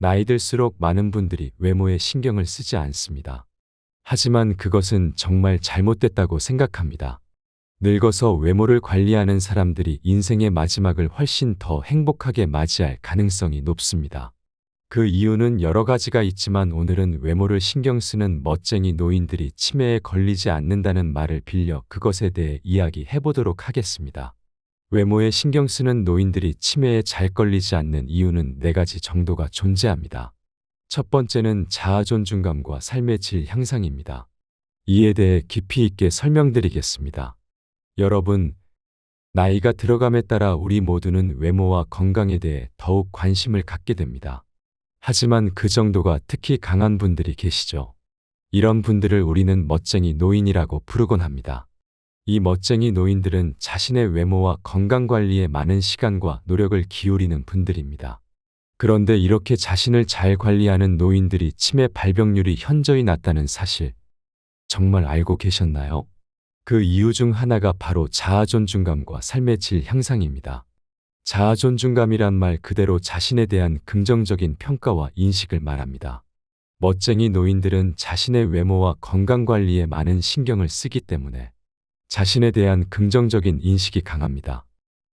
나이 들수록 많은 분들이 외모에 신경을 쓰지 않습니다. 하지만 그것은 정말 잘못됐다고 생각합니다. 늙어서 외모를 관리하는 사람들이 인생의 마지막을 훨씬 더 행복하게 맞이할 가능성이 높습니다. 그 이유는 여러 가지가 있지만 오늘은 외모를 신경 쓰는 멋쟁이 노인들이 치매에 걸리지 않는다는 말을 빌려 그것에 대해 이야기해 보도록 하겠습니다. 외모에 신경 쓰는 노인들이 치매에 잘 걸리지 않는 이유는 4가지 정도가 존재합니다. 첫 번째는 자아존중감과 삶의 질 향상입니다. 이에 대해 깊이 있게 설명드리겠습니다. 여러분, 나이가 들어감에 따라 우리 모두는 외모와 건강에 대해 더욱 관심을 갖게 됩니다. 하지만 그 정도가 특히 강한 분들이 계시죠. 이런 분들을 우리는 멋쟁이 노인이라고 부르곤 합니다. 이 멋쟁이 노인들은 자신의 외모와 건강 관리에 많은 시간과 노력을 기울이는 분들입니다. 그런데 이렇게 자신을 잘 관리하는 노인들이 치매 발병률이 현저히 낮다는 사실, 정말 알고 계셨나요? 그 이유 중 하나가 바로 자아존중감과 삶의 질 향상입니다. 자아존중감이란 말 그대로 자신에 대한 긍정적인 평가와 인식을 말합니다. 멋쟁이 노인들은 자신의 외모와 건강 관리에 많은 신경을 쓰기 때문에 자신에 대한 긍정적인 인식이 강합니다.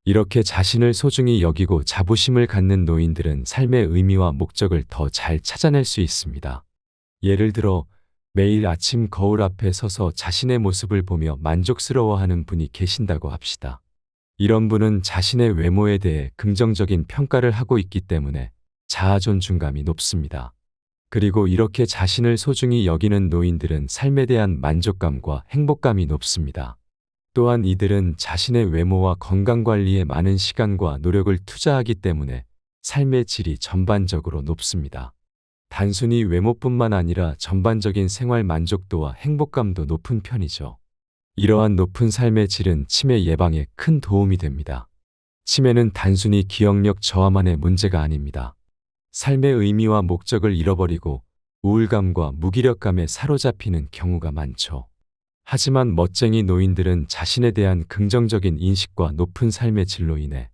이렇게 자신을 소중히 여기고 자부심을 갖는 노인들은 삶의 의미와 목적을 더 잘 찾아낼 수 있습니다. 예를 들어 매일 아침 거울 앞에 서서 자신의 모습을 보며 만족스러워하는 분이 계신다고 합시다. 이런 분은 자신의 외모에 대해 긍정적인 평가를 하고 있기 때문에 자아존중감이 높습니다. 그리고 이렇게 자신을 소중히 여기는 노인들은 삶에 대한 만족감과 행복감이 높습니다. 또한 이들은 자신의 외모와 건강관리에 많은 시간과 노력을 투자하기 때문에 삶의 질이 전반적으로 높습니다. 단순히 외모뿐만 아니라 전반적인 생활 만족도와 행복감도 높은 편이죠. 이러한 높은 삶의 질은 치매 예방에 큰 도움이 됩니다. 치매는 단순히 기억력 저하만의 문제가 아닙니다. 삶의 의미와 목적을 잃어버리고 우울감과 무기력감에 사로잡히는 경우가 많죠. 하지만 멋쟁이 노인들은 자신에 대한 긍정적인 인식과 높은 삶의 질로 인해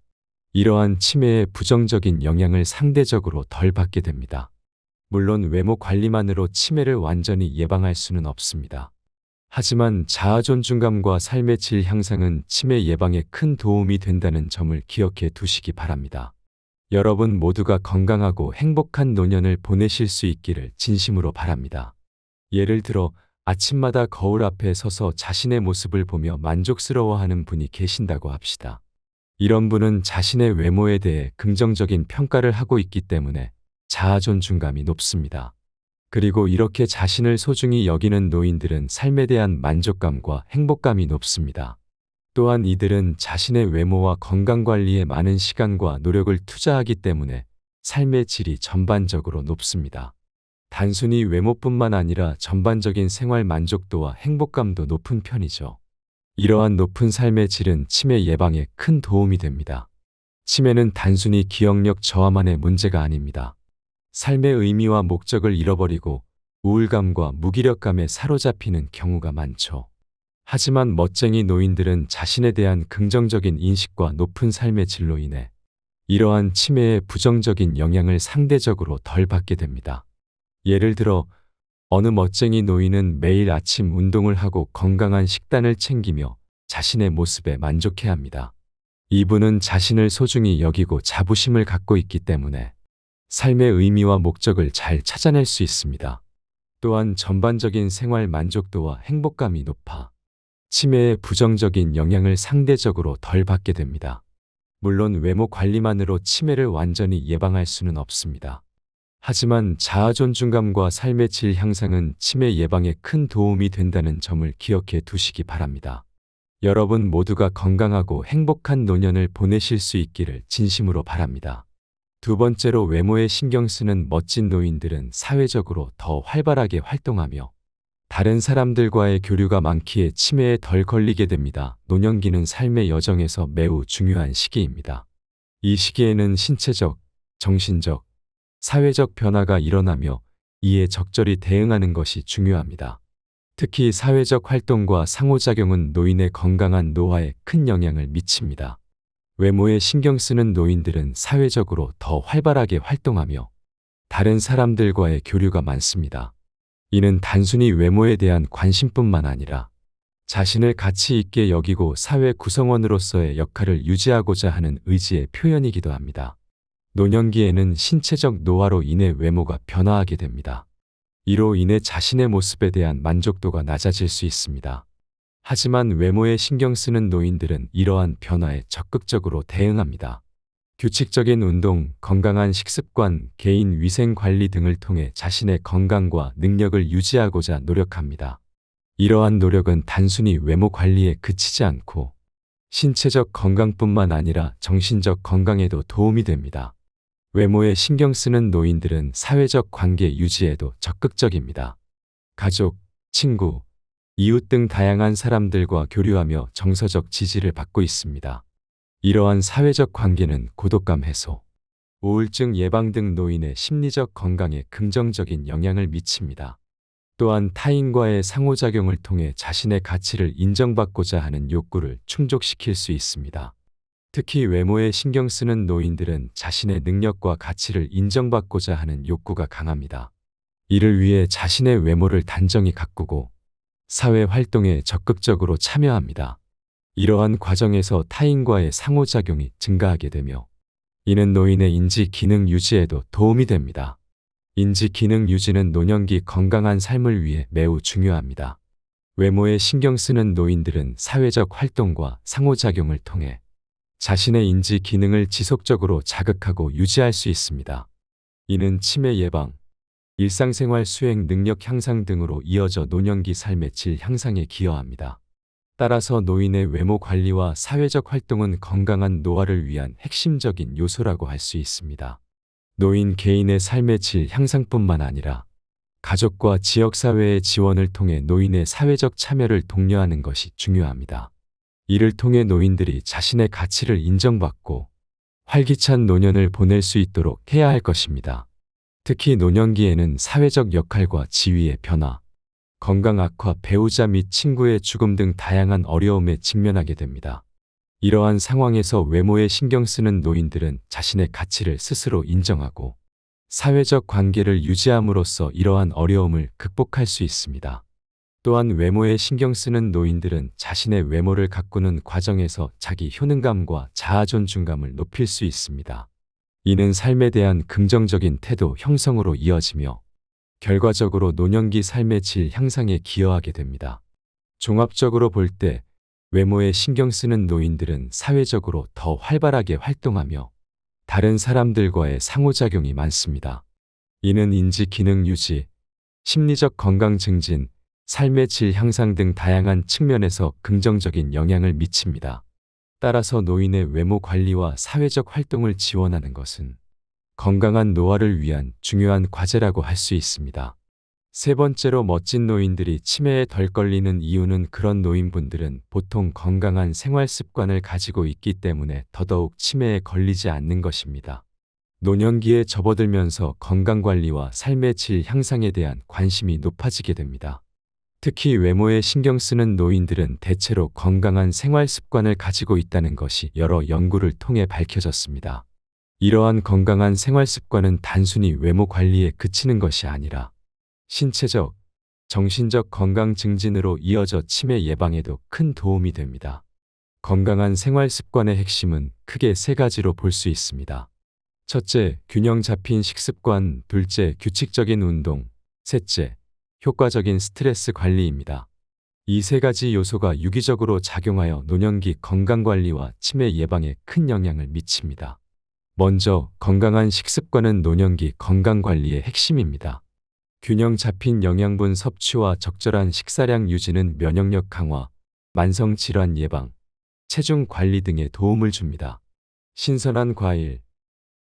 이러한 치매의 부정적인 영향을 상대적으로 덜 받게 됩니다. 물론 외모 관리만으로 치매를 완전히 예방할 수는 없습니다. 하지만 자아존중감과 삶의 질 향상은 치매 예방에 큰 도움이 된다는 점을 기억해 두시기 바랍니다. 여러분 모두가 건강하고 행복한 노년을 보내실 수 있기를 진심으로 바랍니다. 예를 들어 아침마다 거울 앞에 서서 자신의 모습을 보며 만족스러워하는 분이 계신다고 합시다. 이런 분은 자신의 외모에 대해 긍정적인 평가를 하고 있기 때문에 자아존중감이 높습니다. 그리고 이렇게 자신을 소중히 여기는 노인들은 삶에 대한 만족감과 행복감이 높습니다. 또한 이들은 자신의 외모와 건강관리에 많은 시간과 노력을 투자하기 때문에 삶의 질이 전반적으로 높습니다. 단순히 외모뿐만 아니라 전반적인 생활 만족도와 행복감도 높은 편이죠. 이러한 높은 삶의 질은 치매 예방에 큰 도움이 됩니다. 치매는 단순히 기억력 저하만의 문제가 아닙니다. 삶의 의미와 목적을 잃어버리고 우울감과 무기력감에 사로잡히는 경우가 많죠. 하지만 멋쟁이 노인들은 자신에 대한 긍정적인 인식과 높은 삶의 질로 인해 이러한 치매의 부정적인 영향을 상대적으로 덜 받게 됩니다. 예를 들어 어느 멋쟁이 노인은 매일 아침 운동을 하고 건강한 식단을 챙기며 자신의 모습에 만족해야 합니다. 이분은 자신을 소중히 여기고 자부심을 갖고 있기 때문에 삶의 의미와 목적을 잘 찾아낼 수 있습니다. 또한 전반적인 생활 만족도와 행복감이 높아 치매의 부정적인 영향을 상대적으로 덜 받게 됩니다. 물론 외모 관리만으로 치매를 완전히 예방할 수는 없습니다. 하지만 자아존중감과 삶의 질 향상은 치매 예방에 큰 도움이 된다는 점을 기억해 두시기 바랍니다. 여러분 모두가 건강하고 행복한 노년을 보내실 수 있기를 진심으로 바랍니다. 두 번째로 외모에 신경 쓰는 멋진 노인들은 사회적으로 더 활발하게 활동하며 다른 사람들과의 교류가 많기에 치매에 덜 걸리게 됩니다. 노년기는 삶의 여정에서 매우 중요한 시기입니다. 이 시기에는 신체적, 정신적, 사회적 변화가 일어나며 이에 적절히 대응하는 것이 중요합니다. 특히 사회적 활동과 상호작용은 노인의 건강한 노화에 큰 영향을 미칩니다. 외모에 신경 쓰는 노인들은 사회적으로 더 활발하게 활동하며 다른 사람들과의 교류가 많습니다. 이는 단순히 외모에 대한 관심뿐만 아니라 자신을 가치 있게 여기고 사회 구성원으로서의 역할을 유지하고자 하는 의지의 표현이기도 합니다. 노년기에는 신체적 노화로 인해 외모가 변화하게 됩니다. 이로 인해 자신의 모습에 대한 만족도가 낮아질 수 있습니다. 하지만 외모에 신경 쓰는 노인들은 이러한 변화에 적극적으로 대응합니다. 규칙적인 운동, 건강한 식습관, 개인 위생 관리 등을 통해 자신의 건강과 능력을 유지하고자 노력합니다. 이러한 노력은 단순히 외모 관리에 그치지 않고 신체적 건강뿐만 아니라 정신적 건강에도 도움이 됩니다. 외모에 신경 쓰는 노인들은 사회적 관계 유지에도 적극적입니다. 가족, 친구, 이웃 등 다양한 사람들과 교류하며 정서적 지지를 받고 있습니다. 이러한 사회적 관계는 고독감 해소, 우울증 예방 등 노인의 심리적 건강에 긍정적인 영향을 미칩니다. 또한 타인과의 상호작용을 통해 자신의 가치를 인정받고자 하는 욕구를 충족시킬 수 있습니다. 특히 외모에 신경 쓰는 노인들은 자신의 능력과 가치를 인정받고자 하는 욕구가 강합니다. 이를 위해 자신의 외모를 단정히 가꾸고 사회 활동에 적극적으로 참여합니다. 이러한 과정에서 타인과의 상호작용이 증가하게 되며 이는 노인의 인지 기능 유지에도 도움이 됩니다. 인지 기능 유지는 노년기 건강한 삶을 위해 매우 중요합니다. 외모에 신경 쓰는 노인들은 사회적 활동과 상호작용을 통해 자신의 인지 기능을 지속적으로 자극하고 유지할 수 있습니다. 이는 치매 예방, 일상생활 수행 능력 향상 등으로 이어져 노년기 삶의 질 향상에 기여합니다. 따라서 노인의 외모 관리와 사회적 활동은 건강한 노화를 위한 핵심적인 요소라고 할 수 있습니다. 노인 개인의 삶의 질 향상뿐만 아니라 가족과 지역사회의 지원을 통해 노인의 사회적 참여를 독려하는 것이 중요합니다. 이를 통해 노인들이 자신의 가치를 인정받고 활기찬 노년을 보낼 수 있도록 해야 할 것입니다. 특히 노년기에는 사회적 역할과 지위의 변화, 건강 악화, 배우자 및 친구의 죽음 등 다양한 어려움에 직면하게 됩니다. 이러한 상황에서 외모에 신경 쓰는 노인들은 자신의 가치를 스스로 인정하고 사회적 관계를 유지함으로써 이러한 어려움을 극복할 수 있습니다. 또한 외모에 신경 쓰는 노인들은 자신의 외모를 가꾸는 과정에서 자기 효능감과 자아 존중감을 높일 수 있습니다. 이는 삶에 대한 긍정적인 태도 형성으로 이어지며 결과적으로 노년기 삶의 질 향상에 기여하게 됩니다. 종합적으로 볼 때 외모에 신경 쓰는 노인들은 사회적으로 더 활발하게 활동하며 다른 사람들과의 상호작용이 많습니다. 이는 인지 기능 유지, 심리적 건강 증진, 삶의 질 향상 등 다양한 측면에서 긍정적인 영향을 미칩니다. 따라서 노인의 외모 관리와 사회적 활동을 지원하는 것은 건강한 노화를 위한 중요한 과제라고 할 수 있습니다. 세 번째로 멋진 노인들이 치매에 덜 걸리는 이유는 그런 노인분들은 보통 건강한 생활 습관을 가지고 있기 때문에 더더욱 치매에 걸리지 않는 것입니다. 노년기에 접어들면서 건강관리와 삶의 질 향상에 대한 관심이 높아지게 됩니다. 특히 외모에 신경 쓰는 노인들은 대체로 건강한 생활 습관을 가지고 있다는 것이 여러 연구를 통해 밝혀졌습니다. 이러한 건강한 생활 습관은 단순히 외모 관리에 그치는 것이 아니라 신체적, 정신적 건강 증진으로 이어져 치매 예방에도 큰 도움이 됩니다. 건강한 생활 습관의 핵심은 크게 세 가지로 볼 수 있습니다. 첫째, 균형 잡힌 식습관. 둘째, 규칙적인 운동. 셋째, 효과적인 스트레스 관리입니다. 이 세 가지 요소가 유기적으로 작용하여 노년기 건강관리와 치매 예방에 큰 영향을 미칩니다. 먼저 건강한 식습관은 노년기 건강관리의 핵심입니다. 균형 잡힌 영양분 섭취와 적절한 식사량 유지는 면역력 강화, 만성질환 예방, 체중 관리 등에 도움을 줍니다. 신선한 과일,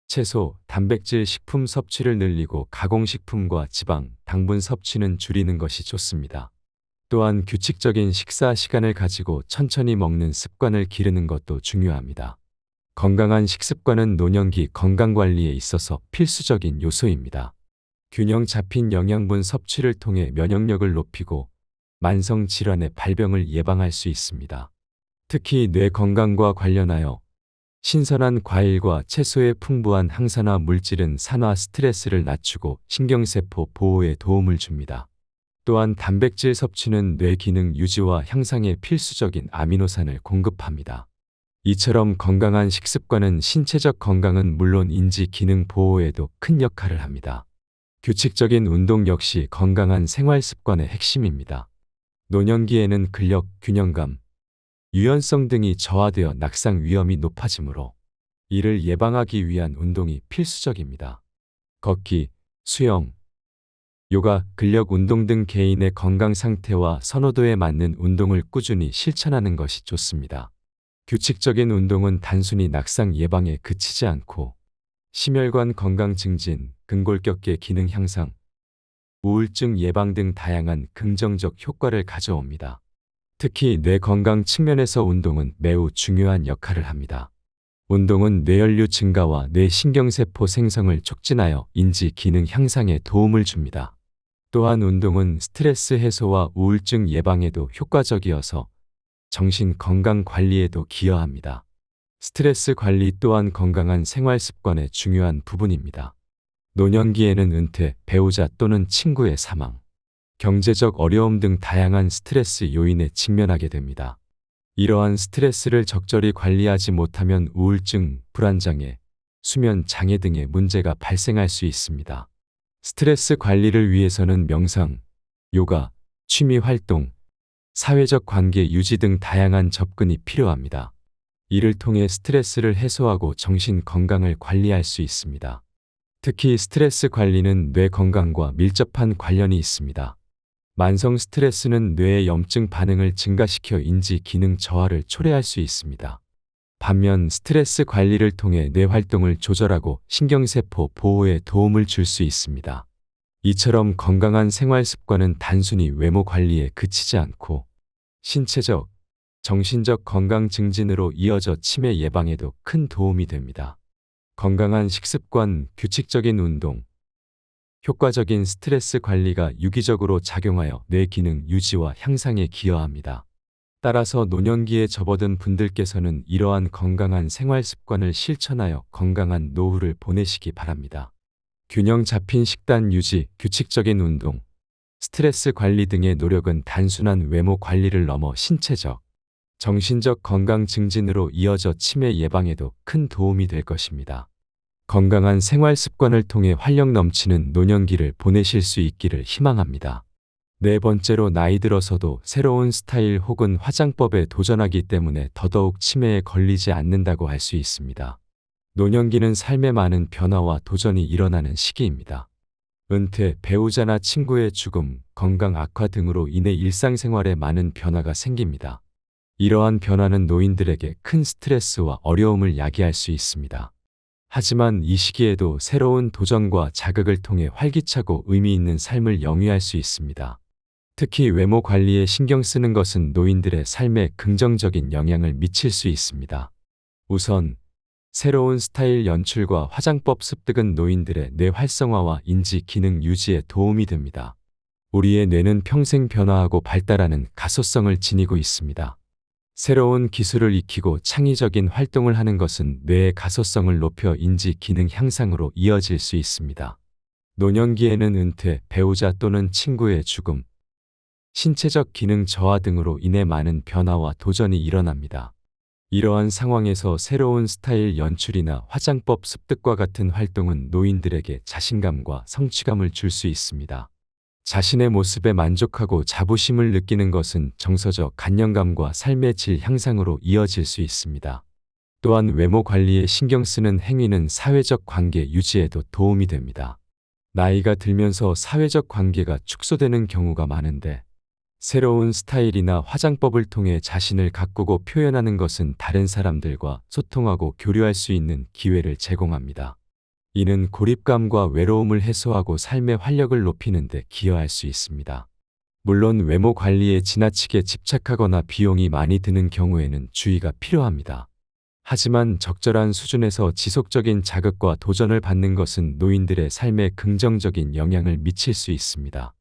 채소, 단백질 식품 섭취를 늘리고 가공식품과 지방, 당분 섭취는 줄이는 것이 좋습니다. 또한 규칙적인 식사 시간을 가지고 천천히 먹는 습관을 기르는 것도 중요합니다. 건강한 식습관은 노년기 건강관리에 있어서 필수적인 요소입니다. 균형 잡힌 영양분 섭취를 통해 면역력을 높이고 만성질환의 발병을 예방할 수 있습니다. 특히 뇌 건강과 관련하여 신선한 과일과 채소의 풍부한 항산화 물질은 산화 스트레스를 낮추고 신경세포 보호에 도움을 줍니다. 또한 단백질 섭취는 뇌 기능 유지와 향상에 필수적인 아미노산을 공급합니다. 이처럼 건강한 식습관은 신체적 건강은 물론 인지 기능 보호에도 큰 역할을 합니다. 규칙적인 운동 역시 건강한 생활 습관의 핵심입니다. 노년기에는 근력, 균형감, 유연성 등이 저하되어 낙상 위험이 높아지므로 이를 예방하기 위한 운동이 필수적입니다. 걷기, 수영, 요가, 근력 운동 등 개인의 건강 상태와 선호도에 맞는 운동을 꾸준히 실천하는 것이 좋습니다. 규칙적인 운동은 단순히 낙상 예방에 그치지 않고 심혈관 건강 증진, 근골격계 기능 향상, 우울증 예방 등 다양한 긍정적 효과를 가져옵니다. 특히 뇌 건강 측면에서 운동은 매우 중요한 역할을 합니다. 운동은 뇌연류 증가와 뇌 신경세포 생성을 촉진하여 인지 기능 향상에 도움을 줍니다. 또한 운동은 스트레스 해소와 우울증 예방에도 효과적이어서 정신 건강 관리에도 기여합니다. 스트레스 관리 또한 건강한 생활 습관의 중요한 부분입니다. 노년기에는 은퇴, 배우자 또는 친구의 사망, 경제적 어려움 등 다양한 스트레스 요인에 직면하게 됩니다. 이러한 스트레스를 적절히 관리하지 못하면 우울증, 불안장애, 수면 장애 등의 문제가 발생할 수 있습니다. 스트레스 관리를 위해서는 명상, 요가, 취미 활동, 사회적 관계 유지 등 다양한 접근이 필요합니다. 이를 통해 스트레스를 해소하고 정신 건강을 관리할 수 있습니다. 특히 스트레스 관리는 뇌 건강과 밀접한 관련이 있습니다. 만성 스트레스는 뇌의 염증 반응을 증가시켜 인지 기능 저하를 초래할 수 있습니다. 반면 스트레스 관리를 통해 뇌 활동을 조절하고 신경세포 보호에 도움을 줄 수 있습니다. 이처럼 건강한 생활 습관은 단순히 외모 관리에 그치지 않고 신체적, 정신적 건강 증진으로 이어져 치매 예방에도 큰 도움이 됩니다. 건강한 식습관, 규칙적인 운동, 효과적인 스트레스 관리가 유기적으로 작용하여 뇌 기능 유지와 향상에 기여합니다. 따라서 노년기에 접어든 분들께서는 이러한 건강한 생활 습관을 실천하여 건강한 노후를 보내시기 바랍니다. 균형 잡힌 식단 유지, 규칙적인 운동, 스트레스 관리 등의 노력은 단순한 외모 관리를 넘어 신체적, 정신적 건강 증진으로 이어져 치매 예방에도 큰 도움이 될 것입니다. 건강한 생활 습관을 통해 활력 넘치는 노년기를 보내실 수 있기를 희망합니다. 네 번째로 나이 들어서도 새로운 스타일 혹은 화장법에 도전하기 때문에 더더욱 치매에 걸리지 않는다고 할 수 있습니다. 노년기는 삶의 많은 변화와 도전이 일어나는 시기입니다. 은퇴, 배우자나 친구의 죽음, 건강 악화 등으로 인해 일상생활에 많은 변화가 생깁니다. 이러한 변화는 노인들에게 큰 스트레스와 어려움을 야기할 수 있습니다. 하지만 이 시기에도 새로운 도전과 자극을 통해 활기차고 의미 있는 삶을 영위할 수 있습니다. 특히 외모 관리에 신경 쓰는 것은 노인들의 삶에 긍정적인 영향을 미칠 수 있습니다. 우선 새로운 스타일 연출과 화장법 습득은 노인들의 뇌 활성화와 인지 기능 유지에 도움이 됩니다. 우리의 뇌는 평생 변화하고 발달하는 가소성을 지니고 있습니다. 새로운 기술을 익히고 창의적인 활동을 하는 것은 뇌의 가소성을 높여 인지 기능 향상으로 이어질 수 있습니다. 노년기에는 은퇴, 배우자 또는 친구의 죽음, 신체적 기능 저하 등으로 인해 많은 변화와 도전이 일어납니다. 이러한 상황에서 새로운 스타일 연출이나 화장법 습득과 같은 활동은 노인들에게 자신감과 성취감을 줄 수 있습니다. 자신의 모습에 만족하고 자부심을 느끼는 것은 정서적 안정감과 삶의 질 향상으로 이어질 수 있습니다. 또한 외모 관리에 신경 쓰는 행위는 사회적 관계 유지에도 도움이 됩니다. 나이가 들면서 사회적 관계가 축소되는 경우가 많은데 새로운 스타일이나 화장법을 통해 자신을 가꾸고 표현하는 것은 다른 사람들과 소통하고 교류할 수 있는 기회를 제공합니다. 이는 고립감과 외로움을 해소하고 삶의 활력을 높이는 데 기여할 수 있습니다. 물론 외모 관리에 지나치게 집착하거나 비용이 많이 드는 경우에는 주의가 필요합니다. 하지만 적절한 수준에서 지속적인 자극과 도전을 받는 것은 노인들의 삶에 긍정적인 영향을 미칠 수 있습니다.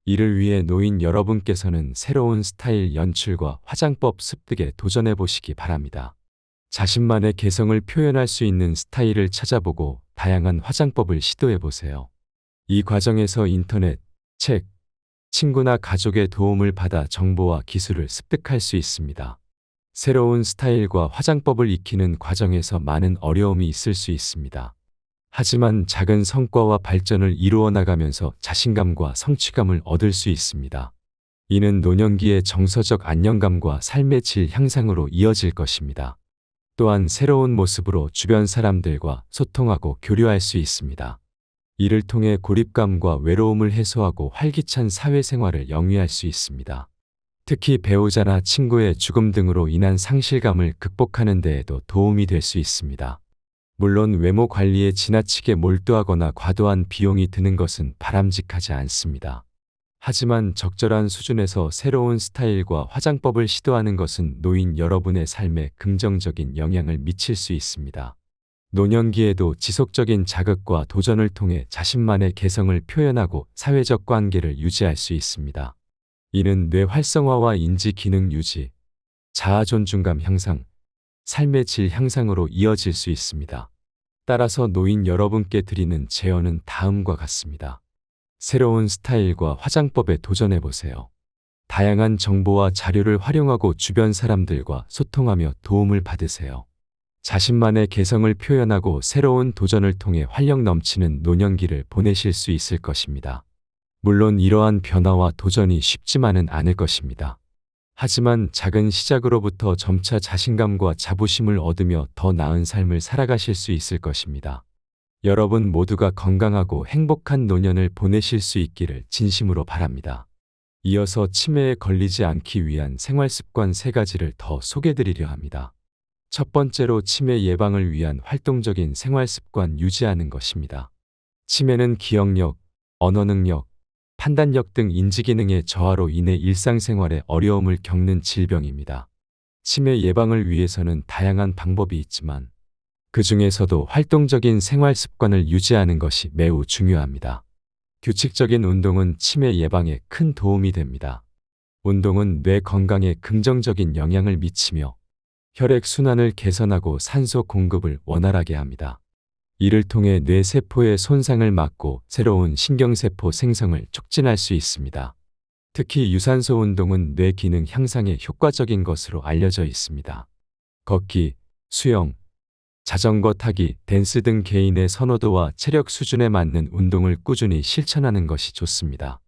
이를 위해 노인 여러분께서는 새로운 스타일 연출과 화장법 습득에 도전해 보시기 바랍니다. 자신만의 개성을 표현할 수 있는 스타일을 찾아보고 다양한 화장법을 시도해 보세요. 이 과정에서 인터넷, 책, 친구나 가족의 도움을 받아 정보와 기술을 습득할 수 있습니다. 새로운 스타일과 화장법을 익히는 과정에서 많은 어려움이 있을 수 있습니다. 하지만 작은 성과와 발전을 이루어 나가면서 자신감과 성취감을 얻을 수 있습니다. 이는 노년기의 정서적 안정감과 삶의 질 향상으로 이어질 것입니다. 또한 새로운 모습으로 주변 사람들과 소통하고 교류할 수 있습니다. 이를 통해 고립감과 외로움을 해소하고 활기찬 사회생활을 영위할 수 있습니다. 특히 배우자나 친구의 죽음 등으로 인한 상실감을 극복하는 데에도 도움이 될 수 있습니다. 물론 외모 관리에 지나치게 몰두하거나 과도한 비용이 드는 것은 바람직하지 않습니다. 하지만 적절한 수준에서 새로운 스타일과 화장법을 시도하는 것은 노인 여러분의 삶에 긍정적인 영향을 미칠 수 있습니다. 노년기에도 지속적인 자극과 도전을 통해 자신만의 개성을 표현하고 사회적 관계를 유지할 수 있습니다. 이는 뇌 활성화와 인지 기능 유지, 자아 존중감 향상, 삶의 질 향상으로 이어질 수 있습니다. 따라서 노인 여러분께 드리는 제언은 다음과 같습니다. 새로운 스타일과 화장법에 도전해 보세요. 다양한 정보와 자료를 활용하고 주변 사람들과 소통하며 도움을 받으세요. 자신만의 개성을 표현하고 새로운 도전을 통해 활력 넘치는 노년기를 보내실 수 있을 것입니다. 물론 이러한 변화와 도전이 쉽지만은 않을 것입니다. 하지만 작은 시작으로부터 점차 자신감과 자부심을 얻으며 더 나은 삶을 살아가실 수 있을 것입니다. 여러분 모두가 건강하고 행복한 노년을 보내실 수 있기를 진심으로 바랍니다. 이어서 치매에 걸리지 않기 위한 생활습관 3가지를 더 소개드리려 합니다. 첫 번째로 치매 예방을 위한 활동적인 생활습관 유지하는 것입니다. 치매는 기억력, 언어능력, 판단력 등 인지기능의 저하로 인해 일상생활에 어려움을 겪는 질병입니다. 치매 예방을 위해서는 다양한 방법이 있지만 그 중에서도 활동적인 생활 습관을 유지하는 것이 매우 중요합니다. 규칙적인 운동은 치매 예방에 큰 도움이 됩니다. 운동은 뇌 건강에 긍정적인 영향을 미치며 혈액순환을 개선하고 산소 공급을 원활하게 합니다. 이를 통해 뇌세포의 손상을 막고 새로운 신경세포 생성을 촉진할 수 있습니다. 특히 유산소 운동은 뇌 기능 향상에 효과적인 것으로 알려져 있습니다. 걷기, 수영, 자전거 타기, 댄스 등 개인의 선호도와 체력 수준에 맞는 운동을 꾸준히 실천하는 것이 좋습니다.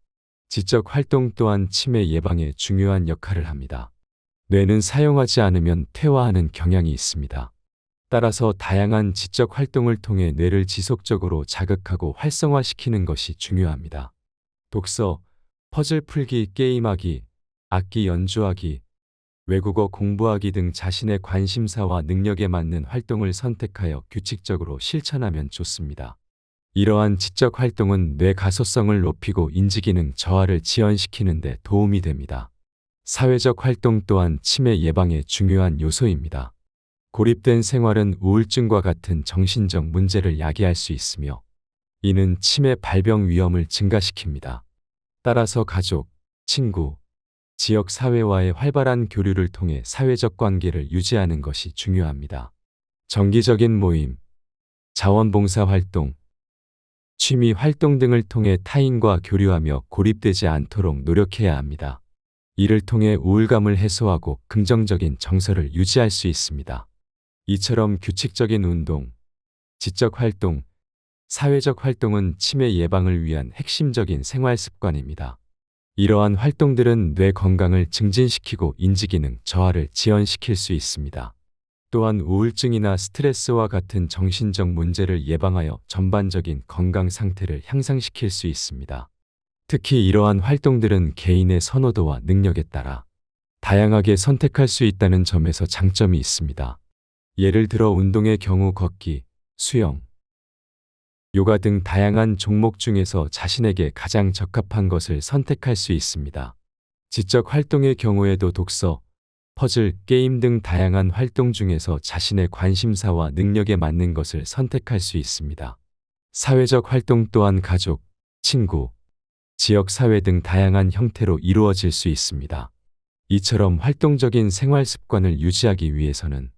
지적 활동 또한 치매 예방에 중요한 역할을 합니다. 뇌는 사용하지 않으면 퇴화하는 경향이 있습니다. 따라서 다양한 지적 활동을 통해 뇌를 지속적으로 자극하고 활성화시키는 것이 중요합니다. 독서, 퍼즐 풀기, 게임하기, 악기 연주하기, 외국어 공부하기 등 자신의 관심사와 능력에 맞는 활동을 선택하여 규칙적으로 실천하면 좋습니다. 이러한 지적 활동은 뇌 가소성을 높이고 인지기능 저하를 지연시키는 데 도움이 됩니다. 사회적 활동 또한 치매 예방에 중요한 요소입니다. 고립된 생활은 우울증과 같은 정신적 문제를 야기할 수 있으며 이는 치매 발병 위험을 증가시킵니다. 따라서 가족, 친구, 지역 사회와의 활발한 교류를 통해 사회적 관계를 유지하는 것이 중요합니다. 정기적인 모임, 자원봉사 활동, 취미 활동 등을 통해 타인과 교류하며 고립되지 않도록 노력해야 합니다. 이를 통해 우울감을 해소하고 긍정적인 정서를 유지할 수 있습니다. 이처럼 규칙적인 운동, 지적 활동, 사회적 활동은 치매 예방을 위한 핵심적인 생활 습관입니다. 이러한 활동들은 뇌 건강을 증진시키고 인지기능 저하를 지연시킬 수 있습니다. 또한 우울증이나 스트레스와 같은 정신적 문제를 예방하여 전반적인 건강 상태를 향상시킬 수 있습니다. 특히 이러한 활동들은 개인의 선호도와 능력에 따라 다양하게 선택할 수 있다는 점에서 장점이 있습니다. 예를 들어 운동의 경우 걷기, 수영, 요가 등 다양한 종목 중에서 자신에게 가장 적합한 것을 선택할 수 있습니다. 지적 활동의 경우에도 독서, 퍼즐, 게임 등 다양한 활동 중에서 자신의 관심사와 능력에 맞는 것을 선택할 수 있습니다. 사회적 활동 또한 가족, 친구, 지역사회 등 다양한 형태로 이루어질 수 있습니다. 이처럼 활동적인 생활 습관을 유지하기 위해서는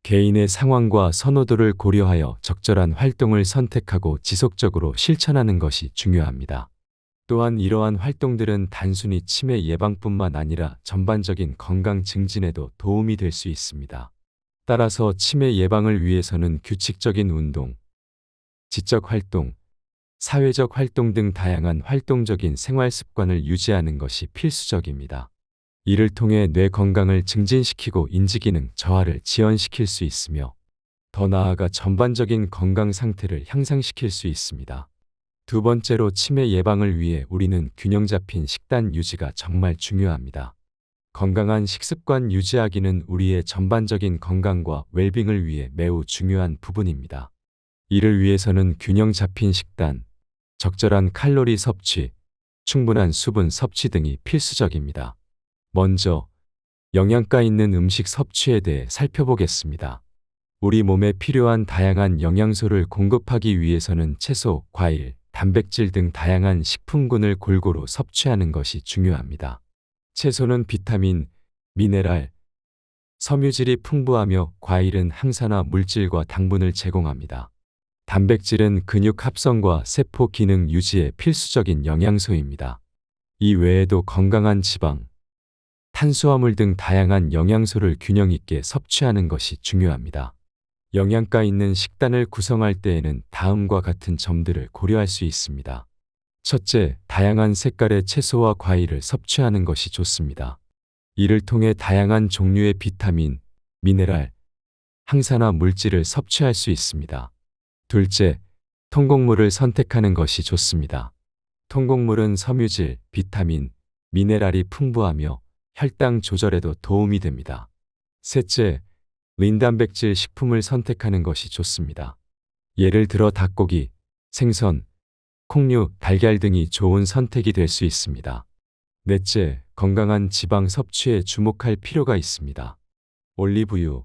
개인의 상황과 선호도를 고려하여 적절한 활동을 선택하고 지속적으로 실천하는 것이 중요합니다. 또한 이러한 활동들은 단순히 치매 예방뿐만 아니라 전반적인 건강 증진에도 도움이 될 수 있습니다. 따라서 치매 예방을 위해서는 규칙적인 운동, 지적 활동, 사회적 활동 등 다양한 활동적인 생활 습관을 유지하는 것이 필수적입니다. 이를 통해 뇌 건강을 증진시키고 인지기능 저하를 지연시킬 수 있으며 더 나아가 전반적인 건강 상태를 향상시킬 수 있습니다. 두 번째로 치매 예방을 위해 우리는 균형 잡힌 식단 유지가 정말 중요합니다. 건강한 식습관 유지하기는 우리의 전반적인 건강과 웰빙을 위해 매우 중요한 부분입니다. 이를 위해서는 균형 잡힌 식단, 적절한 칼로리 섭취, 충분한 수분 섭취 등이 필수적입니다. 먼저 영양가 있는 음식 섭취에 대해 살펴보겠습니다. 우리 몸에 필요한 다양한 영양소를 공급하기 위해서는 채소, 과일, 단백질 등 다양한 식품군을 골고루 섭취하는 것이 중요합니다. 채소는 비타민, 미네랄, 섬유질이 풍부하며 과일은 항산화 물질과 당분을 제공합니다. 단백질은 근육 합성과 세포 기능 유지에 필수적인 영양소입니다. 이 외에도 건강한 지방, 탄수화물 등 다양한 영양소를 균형 있게 섭취하는 것이 중요합니다. 영양가 있는 식단을 구성할 때에는 다음과 같은 점들을 고려할 수 있습니다. 첫째, 다양한 색깔의 채소와 과일을 섭취하는 것이 좋습니다. 이를 통해 다양한 종류의 비타민, 미네랄, 항산화 물질을 섭취할 수 있습니다. 둘째, 통곡물을 선택하는 것이 좋습니다. 통곡물은 섬유질, 비타민, 미네랄이 풍부하며 혈당 조절에도 도움이 됩니다. 셋째, 린단백질 식품을 선택하는 것이 좋습니다. 예를 들어 닭고기, 생선, 콩류, 달걀 등이 좋은 선택이 될 수 있습니다. 넷째, 건강한 지방 섭취에 주목할 필요가 있습니다. 올리브유,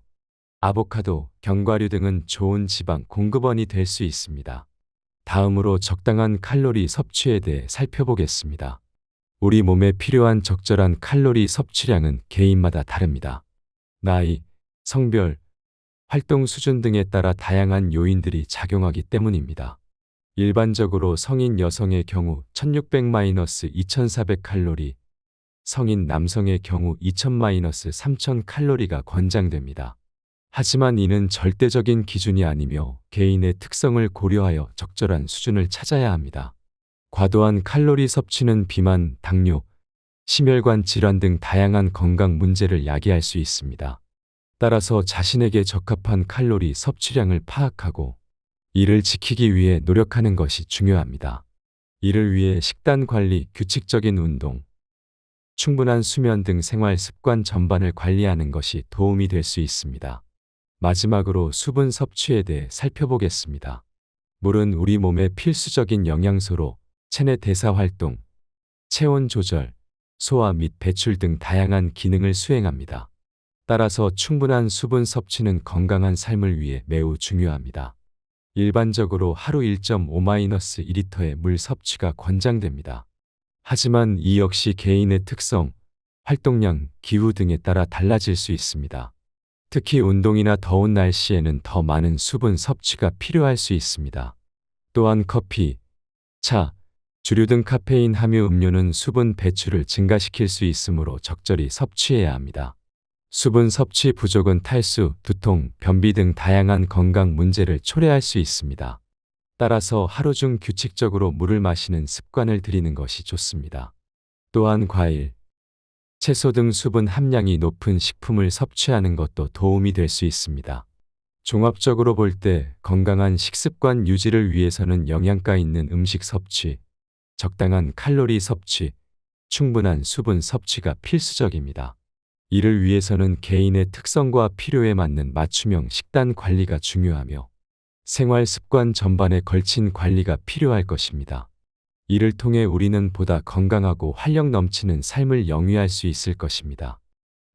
아보카도, 견과류 등은 좋은 지방 공급원이 될 수 있습니다. 다음으로 적당한 칼로리 섭취에 대해 살펴보겠습니다. 우리 몸에 필요한 적절한 칼로리 섭취량은 개인마다 다릅니다. 나이, 성별, 활동 수준 등에 따라 다양한 요인들이 작용하기 때문입니다. 일반적으로 성인 여성의 경우 1600-2400 칼로리, 성인 남성의 경우 2000-3000 칼로리가 권장됩니다. 하지만 이는 절대적인 기준이 아니며 개인의 특성을 고려하여 적절한 수준을 찾아야 합니다. 과도한 칼로리 섭취는 비만, 당뇨, 심혈관 질환 등 다양한 건강 문제를 야기할 수 있습니다. 따라서 자신에게 적합한 칼로리 섭취량을 파악하고 이를 지키기 위해 노력하는 것이 중요합니다. 이를 위해 식단 관리, 규칙적인 운동, 충분한 수면 등 생활 습관 전반을 관리하는 것이 도움이 될 수 있습니다. 마지막으로 수분 섭취에 대해 살펴보겠습니다. 물은 우리 몸의 필수적인 영양소로 체내 대사 활동, 체온 조절, 소화 및 배출 등 다양한 기능을 수행합니다. 따라서 충분한 수분 섭취는 건강한 삶을 위해 매우 중요합니다. 일반적으로 하루 1.5-2리터의 물 섭취가 권장됩니다. 하지만 이 역시 개인의 특성, 활동량, 기후 등에 따라 달라질 수 있습니다. 특히 운동이나 더운 날씨에는 더 많은 수분 섭취가 필요할 수 있습니다. 또한 커피, 차, 주류 등 카페인 함유 음료는 수분 배출을 증가시킬 수 있으므로 적절히 섭취해야 합니다. 수분 섭취 부족은 탈수, 두통, 변비 등 다양한 건강 문제를 초래할 수 있습니다. 따라서 하루 중 규칙적으로 물을 마시는 습관을 들이는 것이 좋습니다. 또한 과일, 채소 등 수분 함량이 높은 식품을 섭취하는 것도 도움이 될 수 있습니다. 종합적으로 볼 때 건강한 식습관 유지를 위해서는 영양가 있는 음식 섭취, 적당한 칼로리 섭취, 충분한 수분 섭취가 필수적입니다. 이를 위해서는 개인의 특성과 필요에 맞는 맞춤형 식단 관리가 중요하며 생활 습관 전반에 걸친 관리가 필요할 것입니다. 이를 통해 우리는 보다 건강하고 활력 넘치는 삶을 영위할 수 있을 것입니다.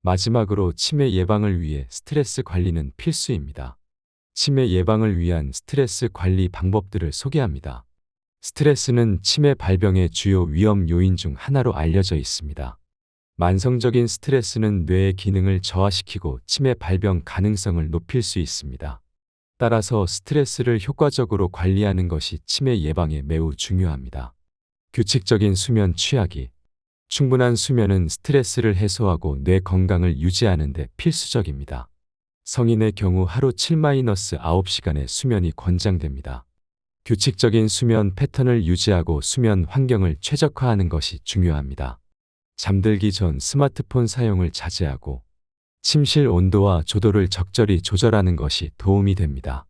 마지막으로 치매 예방을 위해 스트레스 관리는 필수입니다. 치매 예방을 위한 스트레스 관리 방법들을 소개합니다. 스트레스는 치매 발병의 주요 위험 요인 중 하나로 알려져 있습니다. 만성적인 스트레스는 뇌의 기능을 저하시키고 치매 발병 가능성을 높일 수 있습니다. 따라서 스트레스를 효과적으로 관리하는 것이 치매 예방에 매우 중요합니다. 규칙적인 수면 취하기. 충분한 수면은 스트레스를 해소하고 뇌 건강을 유지하는 데 필수적입니다. 성인의 경우 하루 7-9시간의 수면이 권장됩니다. 규칙적인 수면 패턴을 유지하고 수면 환경을 최적화하는 것이 중요합니다. 잠들기 전 스마트폰 사용을 자제하고 침실 온도와 조도를 적절히 조절하는 것이 도움이 됩니다.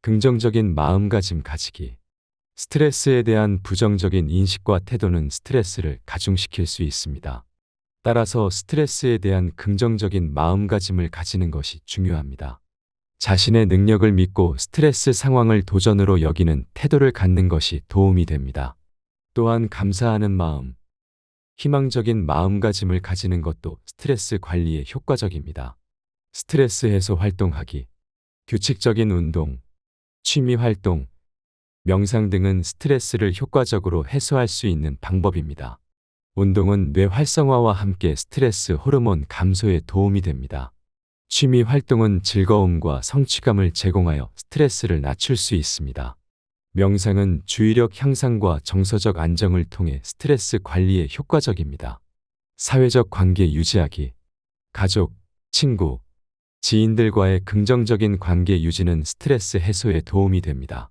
긍정적인 마음가짐 가지기. 스트레스에 대한 부정적인 인식과 태도는 스트레스를 가중시킬 수 있습니다. 따라서 스트레스에 대한 긍정적인 마음가짐을 가지는 것이 중요합니다. 자신의 능력을 믿고 스트레스 상황을 도전으로 여기는 태도를 갖는 것이 도움이 됩니다. 또한 감사하는 마음, 희망적인 마음가짐을 가지는 것도 스트레스 관리에 효과적입니다. 스트레스 해소 활동하기, 규칙적인 운동, 취미 활동, 명상 등은 스트레스를 효과적으로 해소할 수 있는 방법입니다. 운동은 뇌 활성화와 함께 스트레스 호르몬 감소에 도움이 됩니다. 취미 활동은 즐거움과 성취감을 제공하여 스트레스를 낮출 수 있습니다. 명상은 주의력 향상과 정서적 안정을 통해 스트레스 관리에 효과적입니다. 사회적 관계 유지하기. 가족, 친구, 지인들과의 긍정적인 관계 유지는 스트레스 해소에 도움이 됩니다.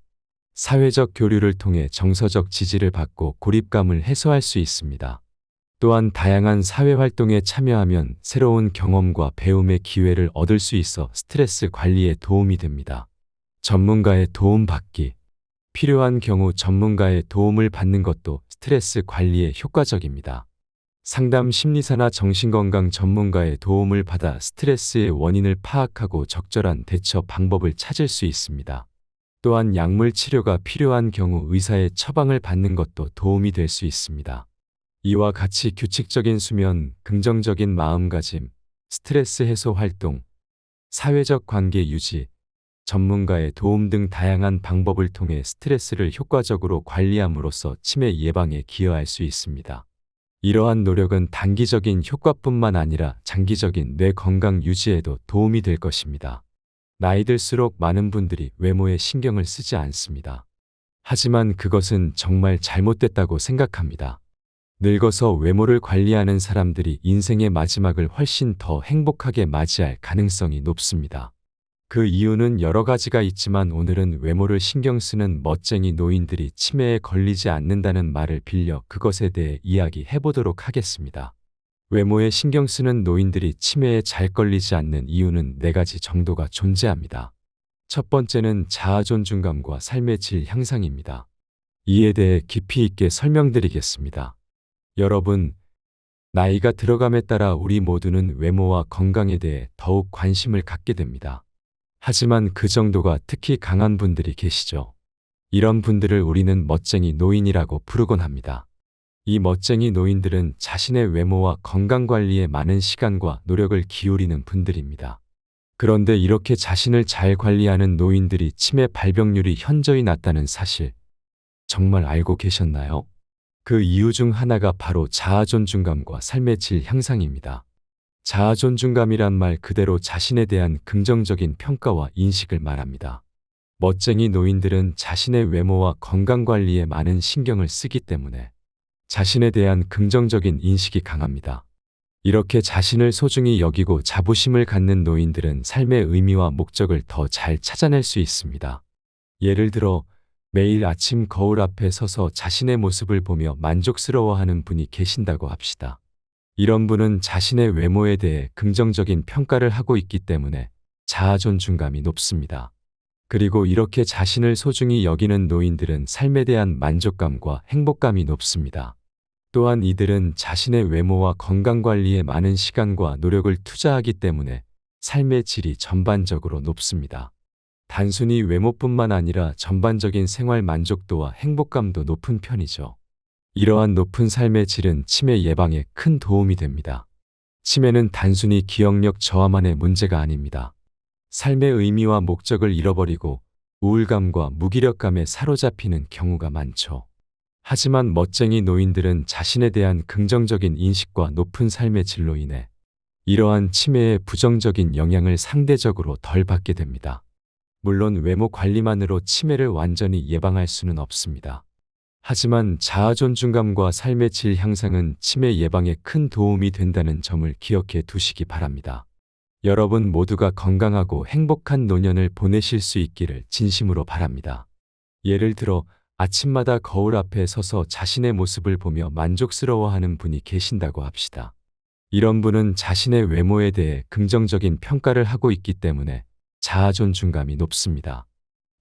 사회적 교류를 통해 정서적 지지를 받고 고립감을 해소할 수 있습니다. 또한 다양한 사회활동에 참여하면 새로운 경험과 배움의 기회를 얻을 수 있어 스트레스 관리에 도움이 됩니다. 전문가의 도움 받기. 필요한 경우 전문가의 도움을 받는 것도 스트레스 관리에 효과적입니다. 상담 심리사나 정신건강 전문가의 도움을 받아 스트레스의 원인을 파악하고 적절한 대처 방법을 찾을 수 있습니다. 또한 약물 치료가 필요한 경우 의사의 처방을 받는 것도 도움이 될 수 있습니다. 이와 같이 규칙적인 수면, 긍정적인 마음가짐, 스트레스 해소 활동, 사회적 관계 유지, 전문가의 도움 등 다양한 방법을 통해 스트레스를 효과적으로 관리함으로써 치매 예방에 기여할 수 있습니다. 이러한 노력은 단기적인 효과뿐만 아니라 장기적인 뇌 건강 유지에도 도움이 될 것입니다. 나이 들수록 많은 분들이 외모에 신경을 쓰지 않습니다. 하지만 그것은 정말 잘못됐다고 생각합니다. 늙어서 외모를 관리하는 사람들이 인생의 마지막을 훨씬 더 행복하게 맞이할 가능성이 높습니다. 그 이유는 여러 가지가 있지만 오늘은 외모를 신경 쓰는 멋쟁이 노인들이 치매에 걸리지 않는다는 말을 빌려 그것에 대해 이야기해 보도록 하겠습니다. 외모에 신경 쓰는 노인들이 치매에 잘 걸리지 않는 이유는 4가지 정도가 존재합니다. 첫 번째는 자아 존중감과 삶의 질 향상입니다. 이에 대해 깊이 있게 설명드리겠습니다. 여러분, 나이가 들어감에 따라 우리 모두는 외모와 건강에 대해 더욱 관심을 갖게 됩니다. 하지만 그 정도가 특히 강한 분들이 계시죠. 이런 분들을 우리는 멋쟁이 노인이라고 부르곤 합니다. 이 멋쟁이 노인들은 자신의 외모와 건강 관리에 많은 시간과 노력을 기울이는 분들입니다. 그런데 이렇게 자신을 잘 관리하는 노인들이 치매 발병률이 현저히 낮다는 사실, 정말 알고 계셨나요? 그 이유 중 하나가 바로 자아 존중감과 삶의 질 향상입니다. 자아 존중감이란 말 그대로 자신에 대한 긍정적인 평가와 인식을 말합니다. 멋쟁이 노인들은 자신의 외모와 건강 관리에 많은 신경을 쓰기 때문에 자신에 대한 긍정적인 인식이 강합니다. 이렇게 자신을 소중히 여기고 자부심을 갖는 노인들은 삶의 의미와 목적을 더 잘 찾아낼 수 있습니다. 예를 들어 매일 아침 거울 앞에 서서 자신의 모습을 보며 만족스러워하는 분이 계신다고 합시다. 이런 분은 자신의 외모에 대해 긍정적인 평가를 하고 있기 때문에 자아 존중감이 높습니다. 그리고 이렇게 자신을 소중히 여기는 노인들은 삶에 대한 만족감과 행복감이 높습니다. 또한 이들은 자신의 외모와 건강 관리에 많은 시간과 노력을 투자하기 때문에 삶의 질이 전반적으로 높습니다. 단순히 외모뿐만 아니라 전반적인 생활 만족도와 행복감도 높은 편이죠. 이러한 높은 삶의 질은 치매 예방에 큰 도움이 됩니다. 치매는 단순히 기억력 저하만의 문제가 아닙니다. 삶의 의미와 목적을 잃어버리고 우울감과 무기력감에 사로잡히는 경우가 많죠. 하지만 멋쟁이 노인들은 자신에 대한 긍정적인 인식과 높은 삶의 질로 인해 이러한 치매의 부정적인 영향을 상대적으로 덜 받게 됩니다. 물론 외모 관리만으로 치매를 완전히 예방할 수는 없습니다. 하지만 자아 존중감과 삶의 질 향상은 치매 예방에 큰 도움이 된다는 점을 기억해 두시기 바랍니다. 여러분 모두가 건강하고 행복한 노년을 보내실 수 있기를 진심으로 바랍니다. 예를 들어 아침마다 거울 앞에 서서 자신의 모습을 보며 만족스러워하는 분이 계신다고 합시다. 이런 분은 자신의 외모에 대해 긍정적인 평가를 하고 있기 때문에 자아 존중감이 높습니다.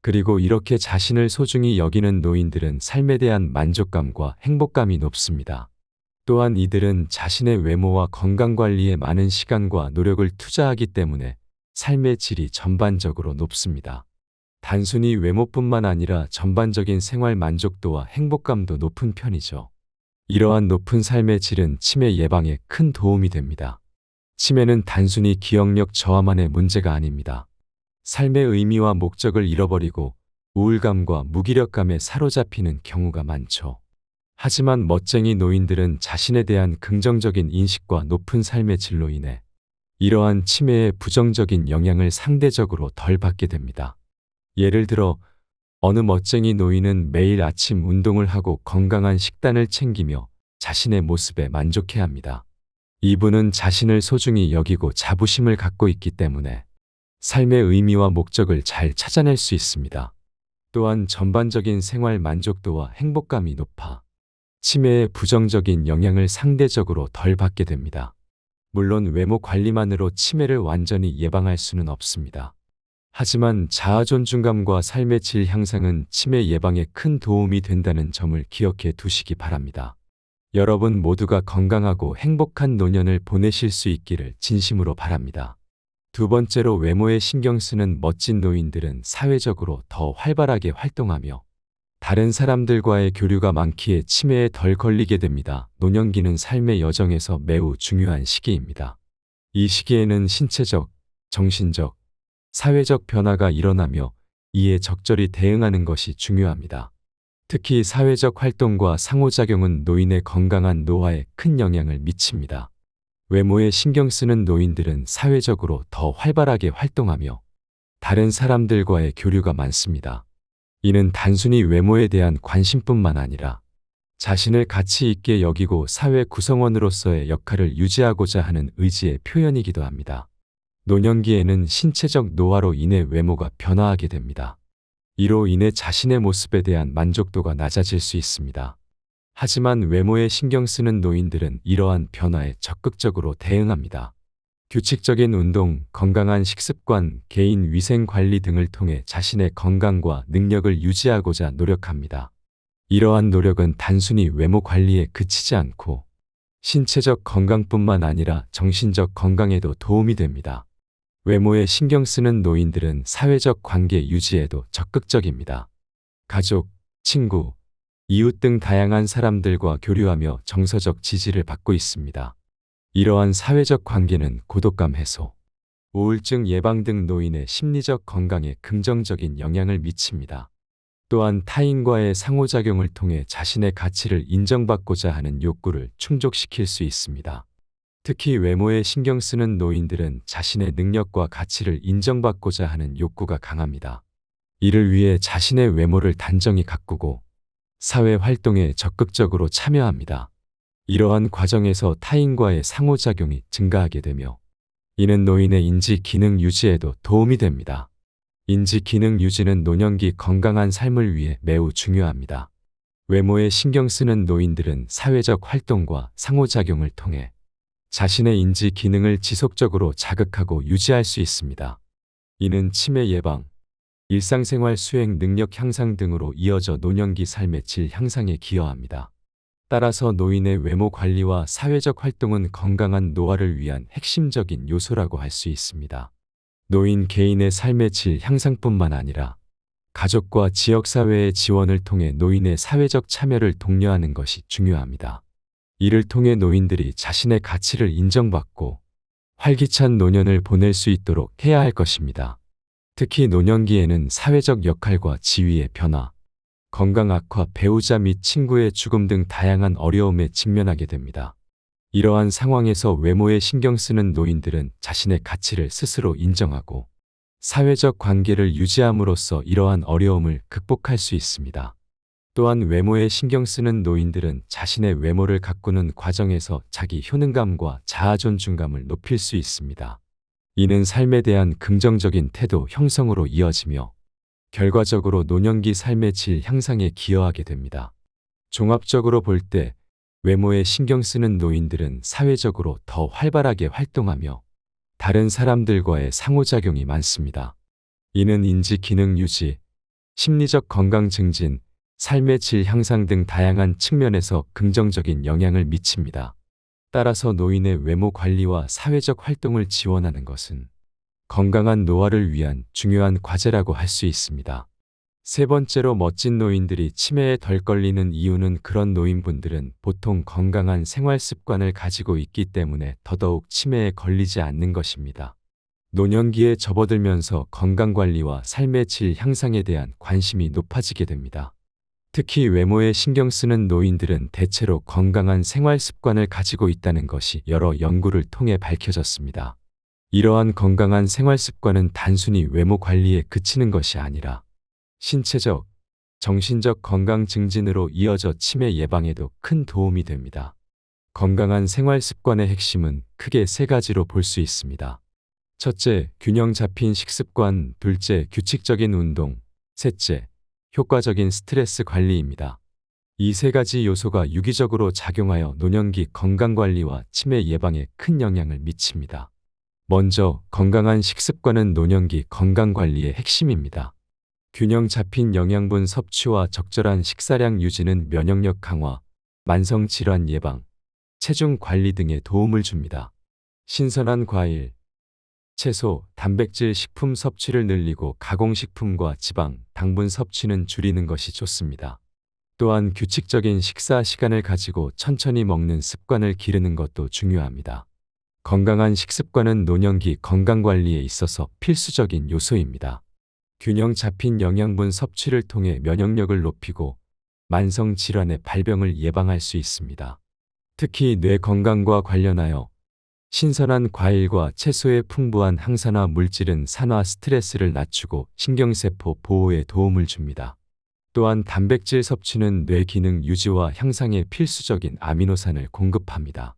그리고 이렇게 자신을 소중히 여기는 노인들은 삶에 대한 만족감과 행복감이 높습니다. 또한 이들은 자신의 외모와 건강관리에 많은 시간과 노력을 투자하기 때문에 삶의 질이 전반적으로 높습니다. 단순히 외모뿐만 아니라 전반적인 생활 만족도와 행복감도 높은 편이죠. 이러한 높은 삶의 질은 치매 예방에 큰 도움이 됩니다. 치매는 단순히 기억력 저하만의 문제가 아닙니다. 삶의 의미와 목적을 잃어버리고 우울감과 무기력감에 사로잡히는 경우가 많죠. 하지만 멋쟁이 노인들은 자신에 대한 긍정적인 인식과 높은 삶의 질로 인해 이러한 치매의 부정적인 영향을 상대적으로 덜 받게 됩니다. 예를 들어 어느 멋쟁이 노인은 매일 아침 운동을 하고 건강한 식단을 챙기며 자신의 모습에 만족해 합니다. 이분은 자신을 소중히 여기고 자부심을 갖고 있기 때문에 삶의 의미와 목적을 잘 찾아낼 수 있습니다. 또한 전반적인 생활 만족도와 행복감이 높아 치매의 부정적인 영향을 상대적으로 덜 받게 됩니다. 물론 외모 관리만으로 치매를 완전히 예방할 수는 없습니다. 하지만 자아 존중감과 삶의 질 향상은 치매 예방에 큰 도움이 된다는 점을 기억해 두시기 바랍니다. 여러분 모두가 건강하고 행복한 노년을 보내실 수 있기를 진심으로 바랍니다. 두 번째로 외모에 신경 쓰는 멋진 노인들은 사회적으로 더 활발하게 활동하며 다른 사람들과의 교류가 많기에 치매에 덜 걸리게 됩니다. 노년기는 삶의 여정에서 매우 중요한 시기입니다. 이 시기에는 신체적, 정신적, 사회적 변화가 일어나며 이에 적절히 대응하는 것이 중요합니다. 특히 사회적 활동과 상호작용은 노인의 건강한 노화에 큰 영향을 미칩니다. 외모에 신경 쓰는 노인들은 사회적으로 더 활발하게 활동하며 다른 사람들과의 교류가 많습니다. 이는 단순히 외모에 대한 관심뿐만 아니라 자신을 가치 있게 여기고 사회 구성원으로서의 역할을 유지하고자 하는 의지의 표현이기도 합니다. 노년기에는 신체적 노화로 인해 외모가 변화하게 됩니다. 이로 인해 자신의 모습에 대한 만족도가 낮아질 수 있습니다. 하지만 외모에 신경 쓰는 노인들은 이러한 변화에 적극적으로 대응합니다. 규칙적인 운동, 건강한 식습관, 개인 위생 관리 등을 통해 자신의 건강과 능력을 유지하고자 노력합니다. 이러한 노력은 단순히 외모 관리에 그치지 않고 신체적 건강뿐만 아니라 정신적 건강에도 도움이 됩니다. 외모에 신경 쓰는 노인들은 사회적 관계 유지에도 적극적입니다. 가족, 친구, 이웃 등 다양한 사람들과 교류하며 정서적 지지를 받고 있습니다. 이러한 사회적 관계는 고독감 해소, 우울증 예방 등 노인의 심리적 건강에 긍정적인 영향을 미칩니다. 또한 타인과의 상호작용을 통해 자신의 가치를 인정받고자 하는 욕구를 충족시킬 수 있습니다. 특히 외모에 신경 쓰는 노인들은 자신의 능력과 가치를 인정받고자 하는 욕구가 강합니다. 이를 위해 자신의 외모를 단정히 가꾸고 사회 활동에 적극적으로 참여합니다. 이러한 과정에서 타인과의 상호작용이 증가하게 되며 이는 노인의 인지 기능 유지에도 도움이 됩니다. 인지 기능 유지는 노년기 건강한 삶을 위해 매우 중요합니다. 외모에 신경 쓰는 노인들은 사회적 활동과 상호작용을 통해 자신의 인지 기능을 지속적으로 자극하고 유지할 수 있습니다. 이는 치매 예방, 일상생활 수행 능력 향상 등으로 이어져 노년기 삶의 질 향상에 기여합니다. 따라서 노인의 외모 관리와 사회적 활동은 건강한 노화를 위한 핵심적인 요소라고 할 수 있습니다. 노인 개인의 삶의 질 향상뿐만 아니라 가족과 지역사회의 지원을 통해 노인의 사회적 참여를 독려하는 것이 중요합니다. 이를 통해 노인들이 자신의 가치를 인정받고 활기찬 노년을 보낼 수 있도록 해야 할 것입니다. 특히 노년기에는 사회적 역할과 지위의 변화, 건강 악화, 배우자 및 친구의 죽음 등 다양한 어려움에 직면하게 됩니다. 이러한 상황에서 외모에 신경 쓰는 노인들은 자신의 가치를 스스로 인정하고 사회적 관계를 유지함으로써 이러한 어려움을 극복할 수 있습니다. 또한 외모에 신경 쓰는 노인들은 자신의 외모를 가꾸는 과정에서 자기 효능감과 자아 존중감을 높일 수 있습니다. 이는 삶에 대한 긍정적인 태도 형성으로 이어지며 결과적으로 노년기 삶의 질 향상에 기여하게 됩니다. 종합적으로 볼 때 외모에 신경 쓰는 노인들은 사회적으로 더 활발하게 활동하며 다른 사람들과의 상호작용이 많습니다. 이는 인지 기능 유지, 심리적 건강 증진, 삶의 질 향상 등 다양한 측면에서 긍정적인 영향을 미칩니다. 따라서 노인의 외모 관리와 사회적 활동을 지원하는 것은 건강한 노화를 위한 중요한 과제라고 할 수 있습니다. 세 번째로 멋진 노인들이 치매에 덜 걸리는 이유는 그런 노인분들은 보통 건강한 생활 습관을 가지고 있기 때문에 더더욱 치매에 걸리지 않는 것입니다. 노년기에 접어들면서 건강관리와 삶의 질 향상에 대한 관심이 높아지게 됩니다. 특히 외모에 신경 쓰는 노인들은 대체로 건강한 생활 습관을 가지고 있다는 것이 여러 연구를 통해 밝혀졌습니다. 이러한 건강한 생활 습관은 단순히 외모 관리에 그치는 것이 아니라 신체적, 정신적 건강 증진으로 이어져 치매 예방에도 큰 도움이 됩니다. 건강한 생활 습관의 핵심은 크게 세 가지로 볼 수 있습니다. 첫째, 균형 잡힌 식습관, 둘째, 규칙적인 운동, 셋째, 효과적인 스트레스 관리입니다. 이 세 가지 요소가 유기적으로 작용하여 노년기 건강관리와 치매 예방에 큰 영향을 미칩니다. 먼저 건강한 식습관은 노년기 건강관리의 핵심입니다. 균형 잡힌 영양분 섭취와 적절한 식사량 유지는 면역력 강화, 만성질환 예방, 체중 관리 등에 도움을 줍니다. 신선한 과일, 채소, 단백질 식품 섭취를 늘리고 가공식품과 지방, 당분 섭취는 줄이는 것이 좋습니다. 또한 규칙적인 식사 시간을 가지고 천천히 먹는 습관을 기르는 것도 중요합니다. 건강한 식습관은 노년기 건강관리에 있어서 필수적인 요소입니다. 균형 잡힌 영양분 섭취를 통해 면역력을 높이고 만성질환의 발병을 예방할 수 있습니다. 특히 뇌 건강과 관련하여 신선한 과일과 채소의 풍부한 항산화 물질은 산화 스트레스를 낮추고 신경세포 보호에 도움을 줍니다. 또한 단백질 섭취는 뇌 기능 유지와 향상에 필수적인 아미노산을 공급합니다.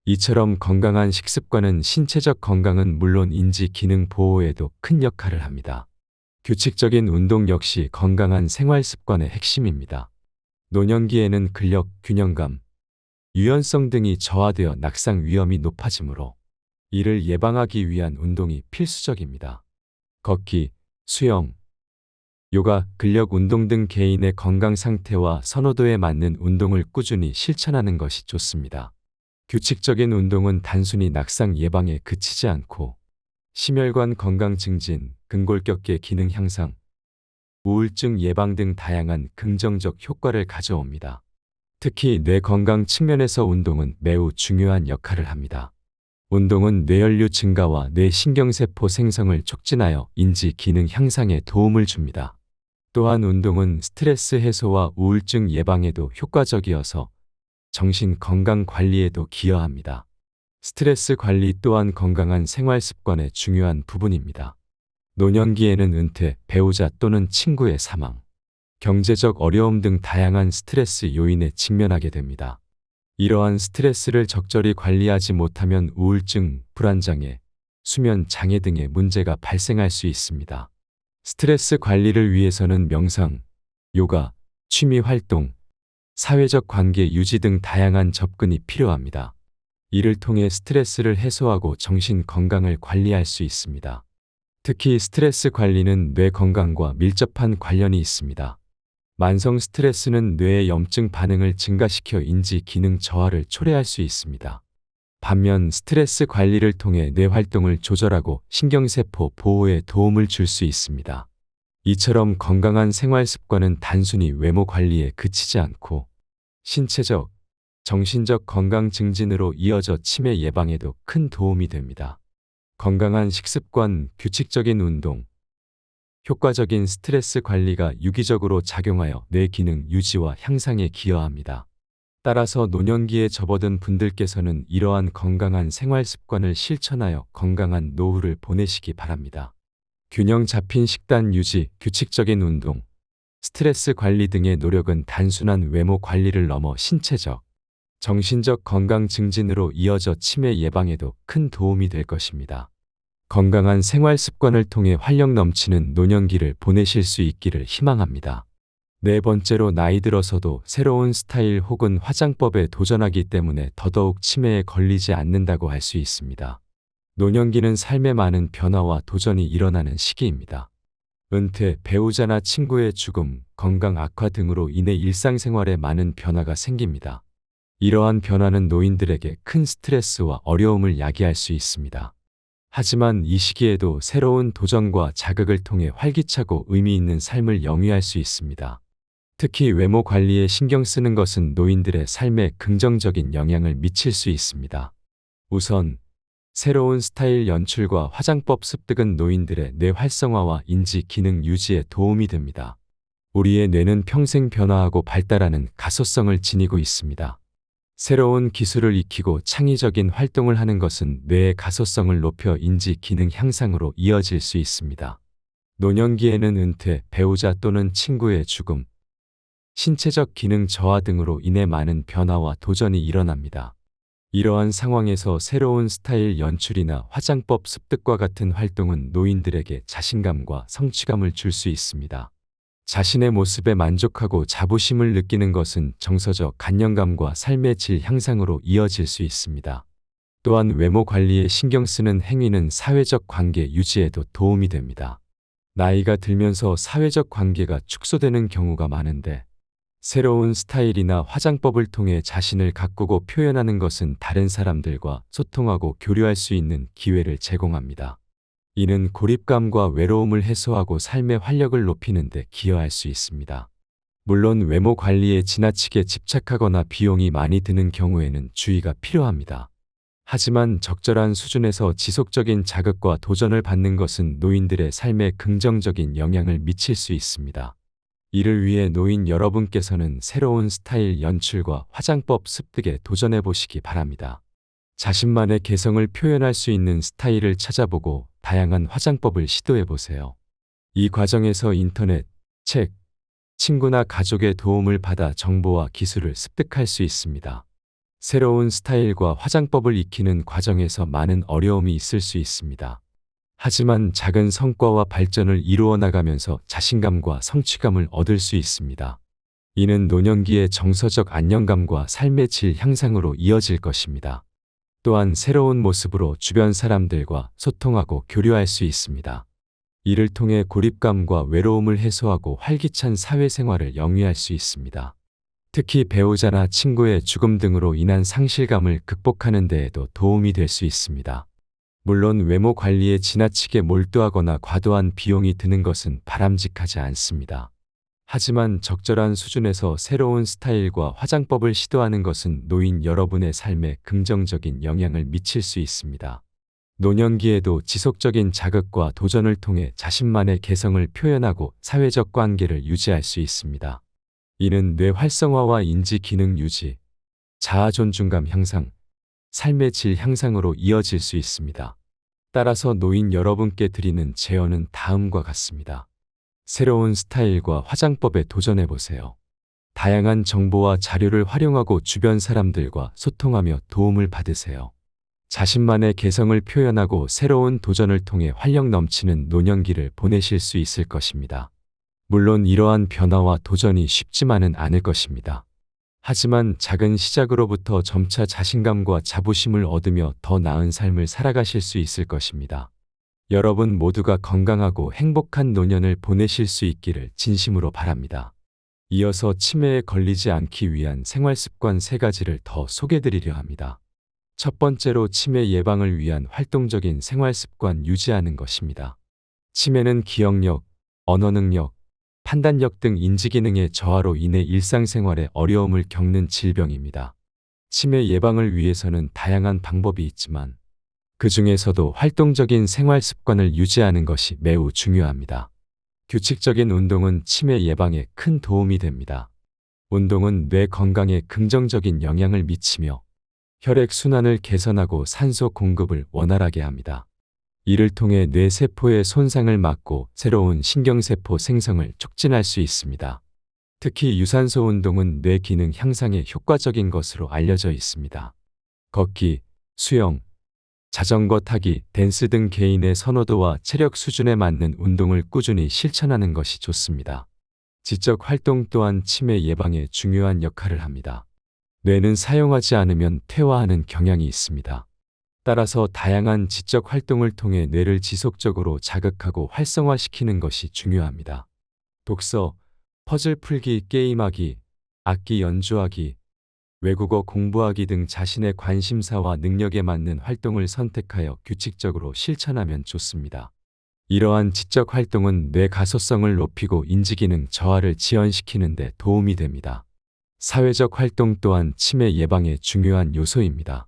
이처럼 건강한 식습관은 신체적 건강은 물론 인지 기능 보호에도 큰 역할을 합니다. 규칙적인 운동 역시 건강한 생활 습관의 핵심입니다. 노년기에는 근력, 균형감, 유연성 등이 저하되어 낙상 위험이 높아지므로 이를 예방하기 위한 운동이 필수적입니다. 걷기, 수영, 요가, 근력 운동 등 개인의 건강 상태와 선호도에 맞는 운동을 꾸준히 실천하는 것이 좋습니다. 규칙적인 운동은 단순히 낙상 예방에 그치지 않고 심혈관 건강 증진, 근골격계 기능 향상, 우울증 예방 등 다양한 긍정적 효과를 가져옵니다. 특히 뇌 건강 측면에서 운동은 매우 중요한 역할을 합니다. 운동은 뇌연료 증가와 뇌 신경세포 생성을 촉진하여 인지 기능 향상에 도움을 줍니다. 또한 운동은 스트레스 해소와 우울증 예방에도 효과적이어서 정신 건강 관리에도 기여합니다. 스트레스 관리 또한 건강한 생활 습관의 중요한 부분입니다. 노년기에는 은퇴, 배우자 또는 친구의 사망, 경제적 어려움 등 다양한 스트레스 요인에 직면하게 됩니다. 이러한 스트레스를 적절히 관리하지 못하면 우울증, 불안장애, 수면 장애 등의 문제가 발생할 수 있습니다. 스트레스 관리를 위해서는 명상, 요가, 취미 활동, 사회적 관계 유지 등 다양한 접근이 필요합니다. 이를 통해 스트레스를 해소하고 정신 건강을 관리할 수 있습니다. 특히 스트레스 관리는 뇌 건강과 밀접한 관련이 있습니다. 만성 스트레스는 뇌의 염증 반응을 증가시켜 인지 기능 저하를 초래할 수 있습니다. 반면 스트레스 관리를 통해 뇌 활동을 조절하고 신경세포 보호에 도움을 줄 수 있습니다. 이처럼 건강한 생활 습관은 단순히 외모 관리에 그치지 않고 신체적, 정신적 건강 증진으로 이어져 치매 예방에도 큰 도움이 됩니다. 건강한 식습관, 규칙적인 운동, 효과적인 스트레스 관리가 유기적으로 작용하여 뇌 기능 유지와 향상에 기여합니다. 따라서 노년기에 접어든 분들께서는 이러한 건강한 생활 습관을 실천하여 건강한 노후를 보내시기 바랍니다. 균형 잡힌 식단 유지, 규칙적인 운동, 스트레스 관리 등의 노력은 단순한 외모 관리를 넘어 신체적, 정신적 건강 증진으로 이어져 치매 예방에도 큰 도움이 될 것입니다. 건강한 생활 습관을 통해 활력 넘치는 노년기를 보내실 수 있기를 희망합니다. 네 번째로 나이 들어서도 새로운 스타일 혹은 화장법에 도전하기 때문에 더더욱 치매에 걸리지 않는다고 할 수 있습니다. 노년기는 삶의 많은 변화와 도전이 일어나는 시기입니다. 은퇴, 배우자나 친구의 죽음, 건강 악화 등으로 인해 일상생활에 많은 변화가 생깁니다. 이러한 변화는 노인들에게 큰 스트레스와 어려움을 야기할 수 있습니다. 하지만 이 시기에도 새로운 도전과 자극을 통해 활기차고 의미 있는 삶을 영위할 수 있습니다. 특히 외모 관리에 신경 쓰는 것은 노인들의 삶에 긍정적인 영향을 미칠 수 있습니다. 우선 새로운 스타일 연출과 화장법 습득은 노인들의 뇌 활성화와 인지 기능 유지에 도움이 됩니다. 우리의 뇌는 평생 변화하고 발달하는 가소성을 지니고 있습니다. 새로운 기술을 익히고 창의적인 활동을 하는 것은 뇌의 가소성을 높여 인지 기능 향상으로 이어질 수 있습니다. 노년기에는 은퇴, 배우자 또는 친구의 죽음, 신체적 기능 저하 등으로 인해 많은 변화와 도전이 일어납니다. 이러한 상황에서 새로운 스타일 연출이나 화장법 습득과 같은 활동은 노인들에게 자신감과 성취감을 줄 수 있습니다. 자신의 모습에 만족하고 자부심을 느끼는 것은 정서적 안정감과 삶의 질 향상으로 이어질 수 있습니다. 또한 외모 관리에 신경 쓰는 행위는 사회적 관계 유지에도 도움이 됩니다. 나이가 들면서 사회적 관계가 축소되는 경우가 많은데 새로운 스타일이나 화장법을 통해 자신을 가꾸고 표현하는 것은 다른 사람들과 소통하고 교류할 수 있는 기회를 제공합니다. 이는 고립감과 외로움을 해소하고 삶의 활력을 높이는 데 기여할 수 있습니다. 물론 외모 관리에 지나치게 집착하거나 비용이 많이 드는 경우에는 주의가 필요합니다. 하지만 적절한 수준에서 지속적인 자극과 도전을 받는 것은 노인들의 삶에 긍정적인 영향을 미칠 수 있습니다. 이를 위해 노인 여러분께서는 새로운 스타일 연출과 화장법 습득에 도전해 보시기 바랍니다. 자신만의 개성을 표현할 수 있는 스타일을 찾아보고 다양한 화장법을 시도해 보세요. 이 과정에서 인터넷, 책, 친구나 가족의 도움을 받아 정보와 기술을 습득할 수 있습니다. 새로운 스타일과 화장법을 익히는 과정에서 많은 어려움이 있을 수 있습니다. 하지만 작은 성과와 발전을 이루어 나가면서 자신감과 성취감을 얻을 수 있습니다. 이는 노년기의 정서적 안정감과 삶의 질 향상으로 이어질 것입니다. 또한 새로운 모습으로 주변 사람들과 소통하고 교류할 수 있습니다. 이를 통해 고립감과 외로움을 해소하고 활기찬 사회생활을 영위할 수 있습니다. 특히 배우자나 친구의 죽음 등으로 인한 상실감을 극복하는 데에도 도움이 될 수 있습니다. 물론 외모 관리에 지나치게 몰두하거나 과도한 비용이 드는 것은 바람직하지 않습니다. 하지만 적절한 수준에서 새로운 스타일과 화장법을 시도하는 것은 노인 여러분의 삶에 긍정적인 영향을 미칠 수 있습니다. 노년기에도 지속적인 자극과 도전을 통해 자신만의 개성을 표현하고 사회적 관계를 유지할 수 있습니다. 이는 뇌 활성화와 인지 기능 유지, 자아 존중감 향상, 삶의 질 향상으로 이어질 수 있습니다. 따라서 노인 여러분께 드리는 제언은 다음과 같습니다. 새로운 스타일과 화장법에 도전해 보세요. 다양한 정보와 자료를 활용하고 주변 사람들과 소통하며 도움을 받으세요. 자신만의 개성을 표현하고 새로운 도전을 통해 활력 넘치는 노년기를 보내실 수 있을 것입니다. 물론 이러한 변화와 도전이 쉽지만은 않을 것입니다. 하지만 작은 시작으로부터 점차 자신감과 자부심을 얻으며 더 나은 삶을 살아가실 수 있을 것입니다. 여러분 모두가 건강하고 행복한 노년을 보내실 수 있기를 진심으로 바랍니다. 이어서 치매에 걸리지 않기 위한 생활습관 3가지를 더 소개드리려 합니다. 첫 번째로 치매 예방을 위한 활동적인 생활습관 유지하는 것입니다. 치매는 기억력, 언어 능력, 판단력 등 인지기능의 저하로 인해 일상생활에 어려움을 겪는 질병입니다. 치매 예방을 위해서는 다양한 방법이 있지만 그 중에서도 활동적인 생활 습관을 유지하는 것이 매우 중요합니다. 규칙적인 운동은 치매 예방에 큰 도움이 됩니다. 운동은 뇌 건강에 긍정적인 영향을 미치며 혈액 순환을 개선하고 산소 공급을 원활하게 합니다. 이를 통해 뇌 세포의 손상을 막고 새로운 신경세포 생성을 촉진할 수 있습니다. 특히 유산소 운동은 뇌 기능 향상에 효과적인 것으로 알려져 있습니다. 걷기, 수영, 자전거 타기, 댄스 등 개인의 선호도와 체력 수준에 맞는 운동을 꾸준히 실천하는 것이 좋습니다. 지적 활동 또한 치매 예방에 중요한 역할을 합니다. 뇌는 사용하지 않으면 퇴화하는 경향이 있습니다. 따라서 다양한 지적 활동을 통해 뇌를 지속적으로 자극하고 활성화시키는 것이 중요합니다. 독서, 퍼즐 풀기, 게임하기, 악기 연주하기, 외국어 공부하기 등 자신의 관심사와 능력에 맞는 활동을 선택하여 규칙적으로 실천하면 좋습니다. 이러한 지적 활동은 뇌 가소성을 높이고 인지기능 저하를 지연시키는 데 도움이 됩니다. 사회적 활동 또한 치매 예방에 중요한 요소입니다.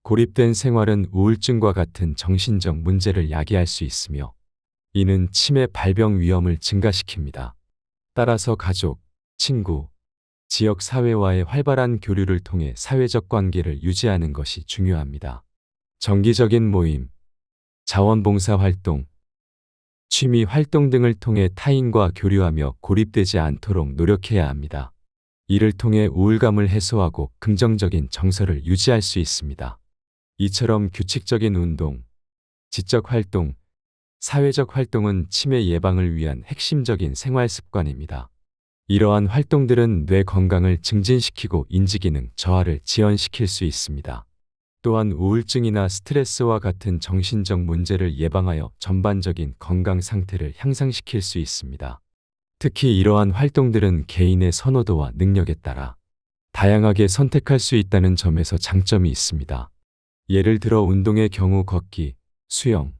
고립된 생활은 우울증과 같은 정신적 문제를 야기할 수 있으며 이는 치매 발병 위험을 증가시킵니다. 따라서 가족, 친구, 지역 사회와의 활발한 교류를 통해 사회적 관계를 유지하는 것이 중요합니다. 정기적인 모임, 자원봉사 활동, 취미 활동 등을 통해 타인과 교류하며 고립되지 않도록 노력해야 합니다. 이를 통해 우울감을 해소하고 긍정적인 정서를 유지할 수 있습니다. 이처럼 규칙적인 운동, 지적 활동, 사회적 활동은 치매 예방을 위한 핵심적인 생활 습관입니다. 이러한 활동들은 뇌 건강을 증진시키고 인지기능 저하를 지연시킬 수 있습니다. 또한 우울증이나 스트레스와 같은 정신적 문제를 예방하여 전반적인 건강 상태를 향상시킬 수 있습니다. 특히 이러한 활동들은 개인의 선호도와 능력에 따라 다양하게 선택할 수 있다는 점에서 장점이 있습니다. 예를 들어 운동의 경우 걷기, 수영,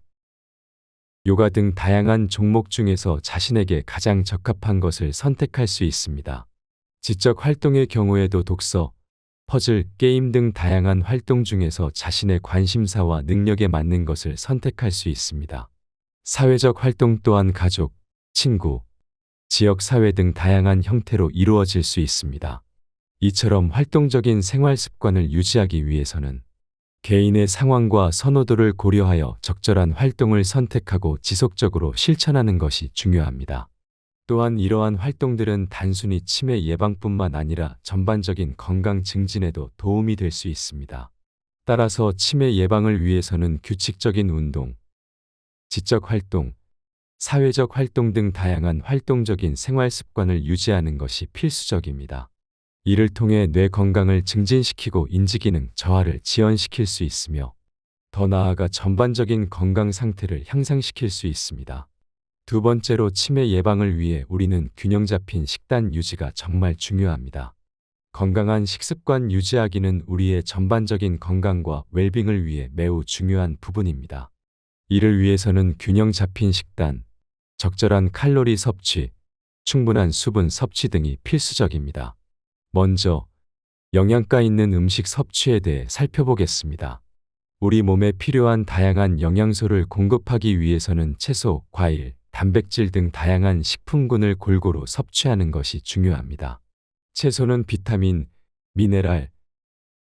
요가 등 다양한 종목 중에서 자신에게 가장 적합한 것을 선택할 수 있습니다. 지적 활동의 경우에도 독서, 퍼즐, 게임 등 다양한 활동 중에서 자신의 관심사와 능력에 맞는 것을 선택할 수 있습니다. 사회적 활동 또한 가족, 친구, 지역사회 등 다양한 형태로 이루어질 수 있습니다. 이처럼 활동적인 생활 습관을 유지하기 위해서는 개인의 상황과 선호도를 고려하여 적절한 활동을 선택하고 지속적으로 실천하는 것이 중요합니다. 또한 이러한 활동들은 단순히 치매 예방뿐만 아니라 전반적인 건강 증진에도 도움이 될 수 있습니다. 따라서 치매 예방을 위해서는 규칙적인 운동, 지적 활동, 사회적 활동 등 다양한 활동적인 생활 습관을 유지하는 것이 필수적입니다. 이를 통해 뇌 건강을 증진시키고 인지기능 저하를 지연시킬 수 있으며 더 나아가 전반적인 건강 상태를 향상시킬 수 있습니다. 두 번째로 치매 예방을 위해 우리는 균형 잡힌 식단 유지가 정말 중요합니다. 건강한 식습관 유지하기는 우리의 전반적인 건강과 웰빙을 위해 매우 중요한 부분입니다. 이를 위해서는 균형 잡힌 식단, 적절한 칼로리 섭취, 충분한 수분 섭취 등이 필수적입니다. 먼저 영양가 있는 음식 섭취에 대해 살펴보겠습니다. 우리 몸에 필요한 다양한 영양소를 공급하기 위해서는 채소, 과일, 단백질 등 다양한 식품군을 골고루 섭취하는 것이 중요합니다. 채소는 비타민, 미네랄,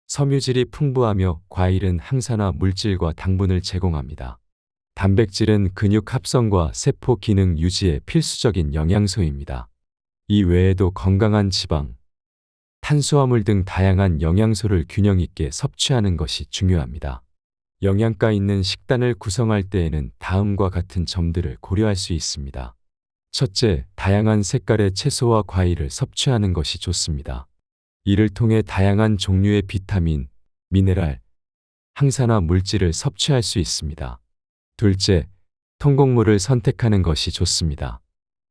섬유질이 풍부하며 과일은 항산화 물질과 당분을 제공합니다. 단백질은 근육 합성과 세포 기능 유지에 필수적인 영양소입니다. 이 외에도 건강한 지방, 탄수화물 등 다양한 영양소를 균형 있게 섭취하는 것이 중요합니다. 영양가 있는 식단을 구성할 때에는 다음과 같은 점들을 고려할 수 있습니다. 첫째, 다양한 색깔의 채소와 과일을 섭취하는 것이 좋습니다. 이를 통해 다양한 종류의 비타민, 미네랄, 항산화 물질을 섭취할 수 있습니다. 둘째, 통곡물을 선택하는 것이 좋습니다.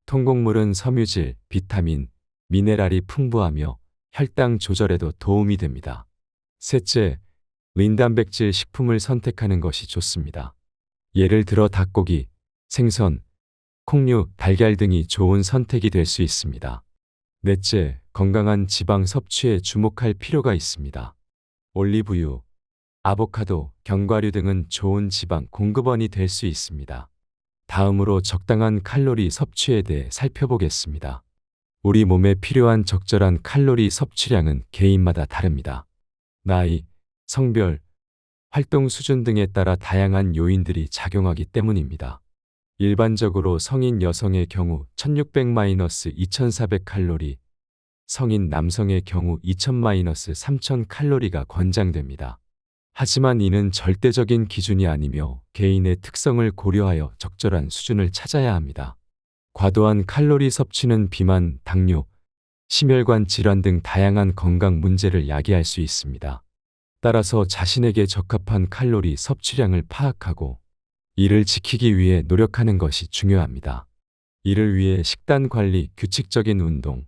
통곡물은 섬유질, 비타민, 미네랄이 풍부하며 혈당 조절에도 도움이 됩니다. 셋째, 린단백질 식품을 선택하는 것이 좋습니다. 예를 들어 닭고기, 생선, 콩류, 달걀 등이 좋은 선택이 될 수 있습니다. 넷째, 건강한 지방 섭취에 주목할 필요가 있습니다. 올리브유, 아보카도, 견과류 등은 좋은 지방 공급원이 될 수 있습니다. 다음으로 적당한 칼로리 섭취에 대해 살펴보겠습니다. 우리 몸에 필요한 적절한 칼로리 섭취량은 개인마다 다릅니다. 나이, 성별, 활동 수준 등에 따라 다양한 요인들이 작용하기 때문입니다. 일반적으로 성인 여성의 경우 1600-2400칼로리, 성인 남성의 경우 2000-3000칼로리가 권장됩니다. 하지만 이는 절대적인 기준이 아니며 개인의 특성을 고려하여 적절한 수준을 찾아야 합니다. 과도한 칼로리 섭취는 비만, 당뇨, 심혈관 질환 등 다양한 건강 문제를 야기할 수 있습니다. 따라서 자신에게 적합한 칼로리 섭취량을 파악하고 이를 지키기 위해 노력하는 것이 중요합니다. 이를 위해 식단 관리, 규칙적인 운동,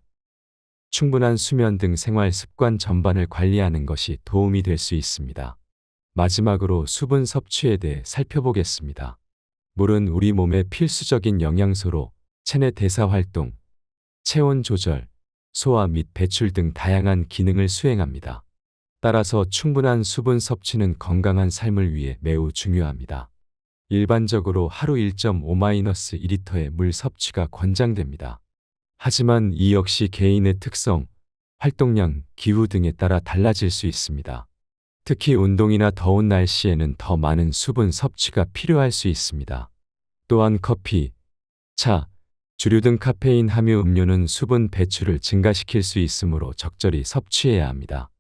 충분한 수면 등 생활 습관 전반을 관리하는 것이 도움이 될 수 있습니다. 마지막으로 수분 섭취에 대해 살펴보겠습니다. 물은 우리 몸의 필수적인 영양소로 체내 대사 활동, 체온 조절, 소화 및 배출 등 다양한 기능을 수행합니다. 따라서 충분한 수분 섭취는 건강한 삶을 위해 매우 중요합니다. 일반적으로 하루 1.5-1리터의 물 섭취가 권장됩니다. 하지만 이 역시 개인의 특성, 활동량, 기후 등에 따라 달라질 수 있습니다. 특히 운동이나 더운 날씨에는 더 많은 수분 섭취가 필요할 수 있습니다. 또한 커피, 차, 주류 등 카페인 함유 음료는 수분 배출을 증가시킬 수 있으므로 적절히 섭취해야 합니다.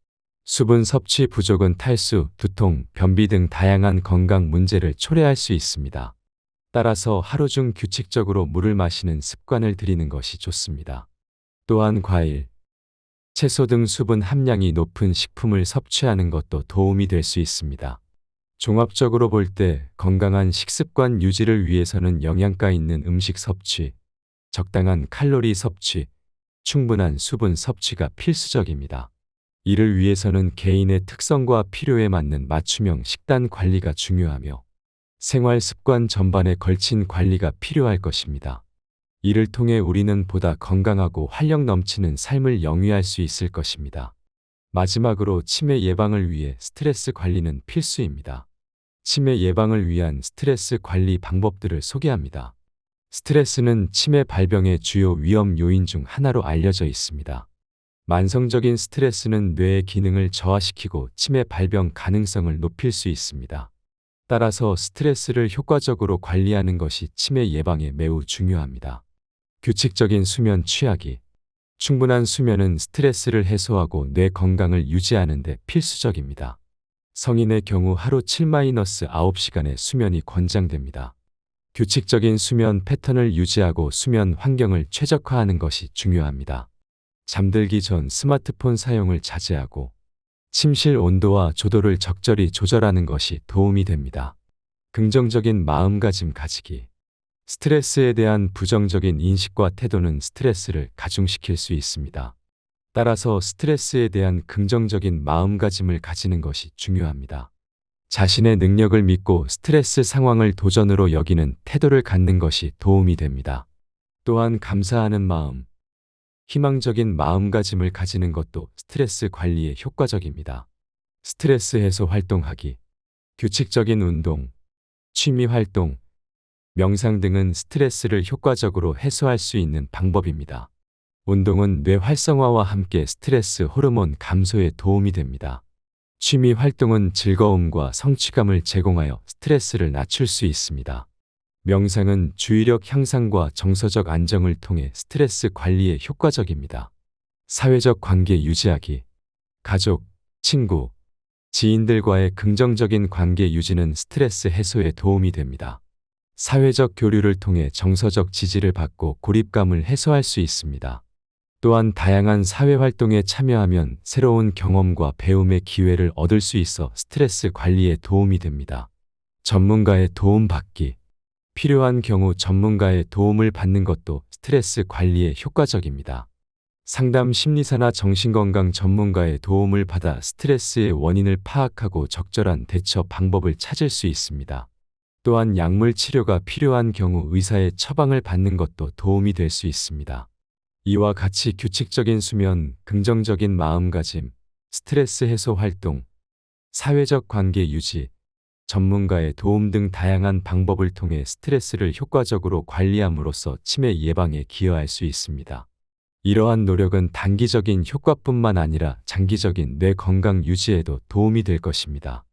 수분 섭취 부족은 탈수, 두통, 변비 등 다양한 건강 문제를 초래할 수 있습니다. 따라서 하루 중 규칙적으로 물을 마시는 습관을 들이는 것이 좋습니다. 또한 과일, 채소 등 수분 함량이 높은 식품을 섭취하는 것도 도움이 될 수 있습니다. 종합적으로 볼 때 건강한 식습관 유지를 위해서는 영양가 있는 음식 섭취, 적당한 칼로리 섭취, 충분한 수분 섭취가 필수적입니다. 이를 위해서는 개인의 특성과 필요에 맞는 맞춤형 식단 관리가 중요하며 생활 습관 전반에 걸친 관리가 필요할 것입니다. 이를 통해 우리는 보다 건강하고 활력 넘치는 삶을 영위할 수 있을 것입니다. 마지막으로 치매 예방을 위해 스트레스 관리는 필수입니다. 치매 예방을 위한 스트레스 관리 방법들을 소개합니다. 스트레스는 치매 발병의 주요 위험 요인 중 하나로 알려져 있습니다. 만성적인 스트레스는 뇌의 기능을 저하시키고 치매 발병 가능성을 높일 수 있습니다. 따라서 스트레스를 효과적으로 관리하는 것이 치매 예방에 매우 중요합니다. 규칙적인 수면 취하기. 충분한 수면은 스트레스를 해소하고 뇌 건강을 유지하는 데 필수적입니다. 성인의 경우 하루 7-9시간의 수면이 권장됩니다. 규칙적인 수면 패턴을 유지하고 수면 환경을 최적화하는 것이 중요합니다. 잠들기 전 스마트폰 사용을 자제하고 침실 온도와 조도를 적절히 조절하는 것이 도움이 됩니다. 긍정적인 마음가짐 가지기. 스트레스에 대한 부정적인 인식과 태도는 스트레스를 가중시킬 수 있습니다. 따라서 스트레스에 대한 긍정적인 마음가짐을 가지는 것이 중요합니다. 자신의 능력을 믿고 스트레스 상황을 도전으로 여기는 태도를 갖는 것이 도움이 됩니다. 또한 감사하는 마음, 희망적인 마음가짐을 가지는 것도 스트레스 관리에 효과적입니다. 스트레스 해소 활동하기, 규칙적인 운동, 취미 활동, 명상 등은 스트레스를 효과적으로 해소할 수 있는 방법입니다. 운동은 뇌 활성화와 함께 스트레스 호르몬 감소에 도움이 됩니다. 취미 활동은 즐거움과 성취감을 제공하여 스트레스를 낮출 수 있습니다. 명상은 주의력 향상과 정서적 안정을 통해 스트레스 관리에 효과적입니다. 사회적 관계 유지하기. 가족, 친구, 지인들과의 긍정적인 관계 유지는 스트레스 해소에 도움이 됩니다. 사회적 교류를 통해 정서적 지지를 받고 고립감을 해소할 수 있습니다. 또한 다양한 사회활동에 참여하면 새로운 경험과 배움의 기회를 얻을 수 있어 스트레스 관리에 도움이 됩니다. 전문가의 도움 받기. 필요한 경우 전문가의 도움을 받는 것도 스트레스 관리에 효과적입니다. 상담 심리사나 정신건강 전문가의 도움을 받아 스트레스의 원인을 파악하고 적절한 대처 방법을 찾을 수 있습니다. 또한 약물 치료가 필요한 경우 의사의 처방을 받는 것도 도움이 될 수 있습니다. 이와 같이 규칙적인 수면, 긍정적인 마음가짐, 스트레스 해소 활동, 사회적 관계 유지, 전문가의 도움 등 다양한 방법을 통해 스트레스를 효과적으로 관리함으로써 치매 예방에 기여할 수 있습니다. 이러한 노력은 단기적인 효과뿐만 아니라 장기적인 뇌 건강 유지에도 도움이 될 것입니다.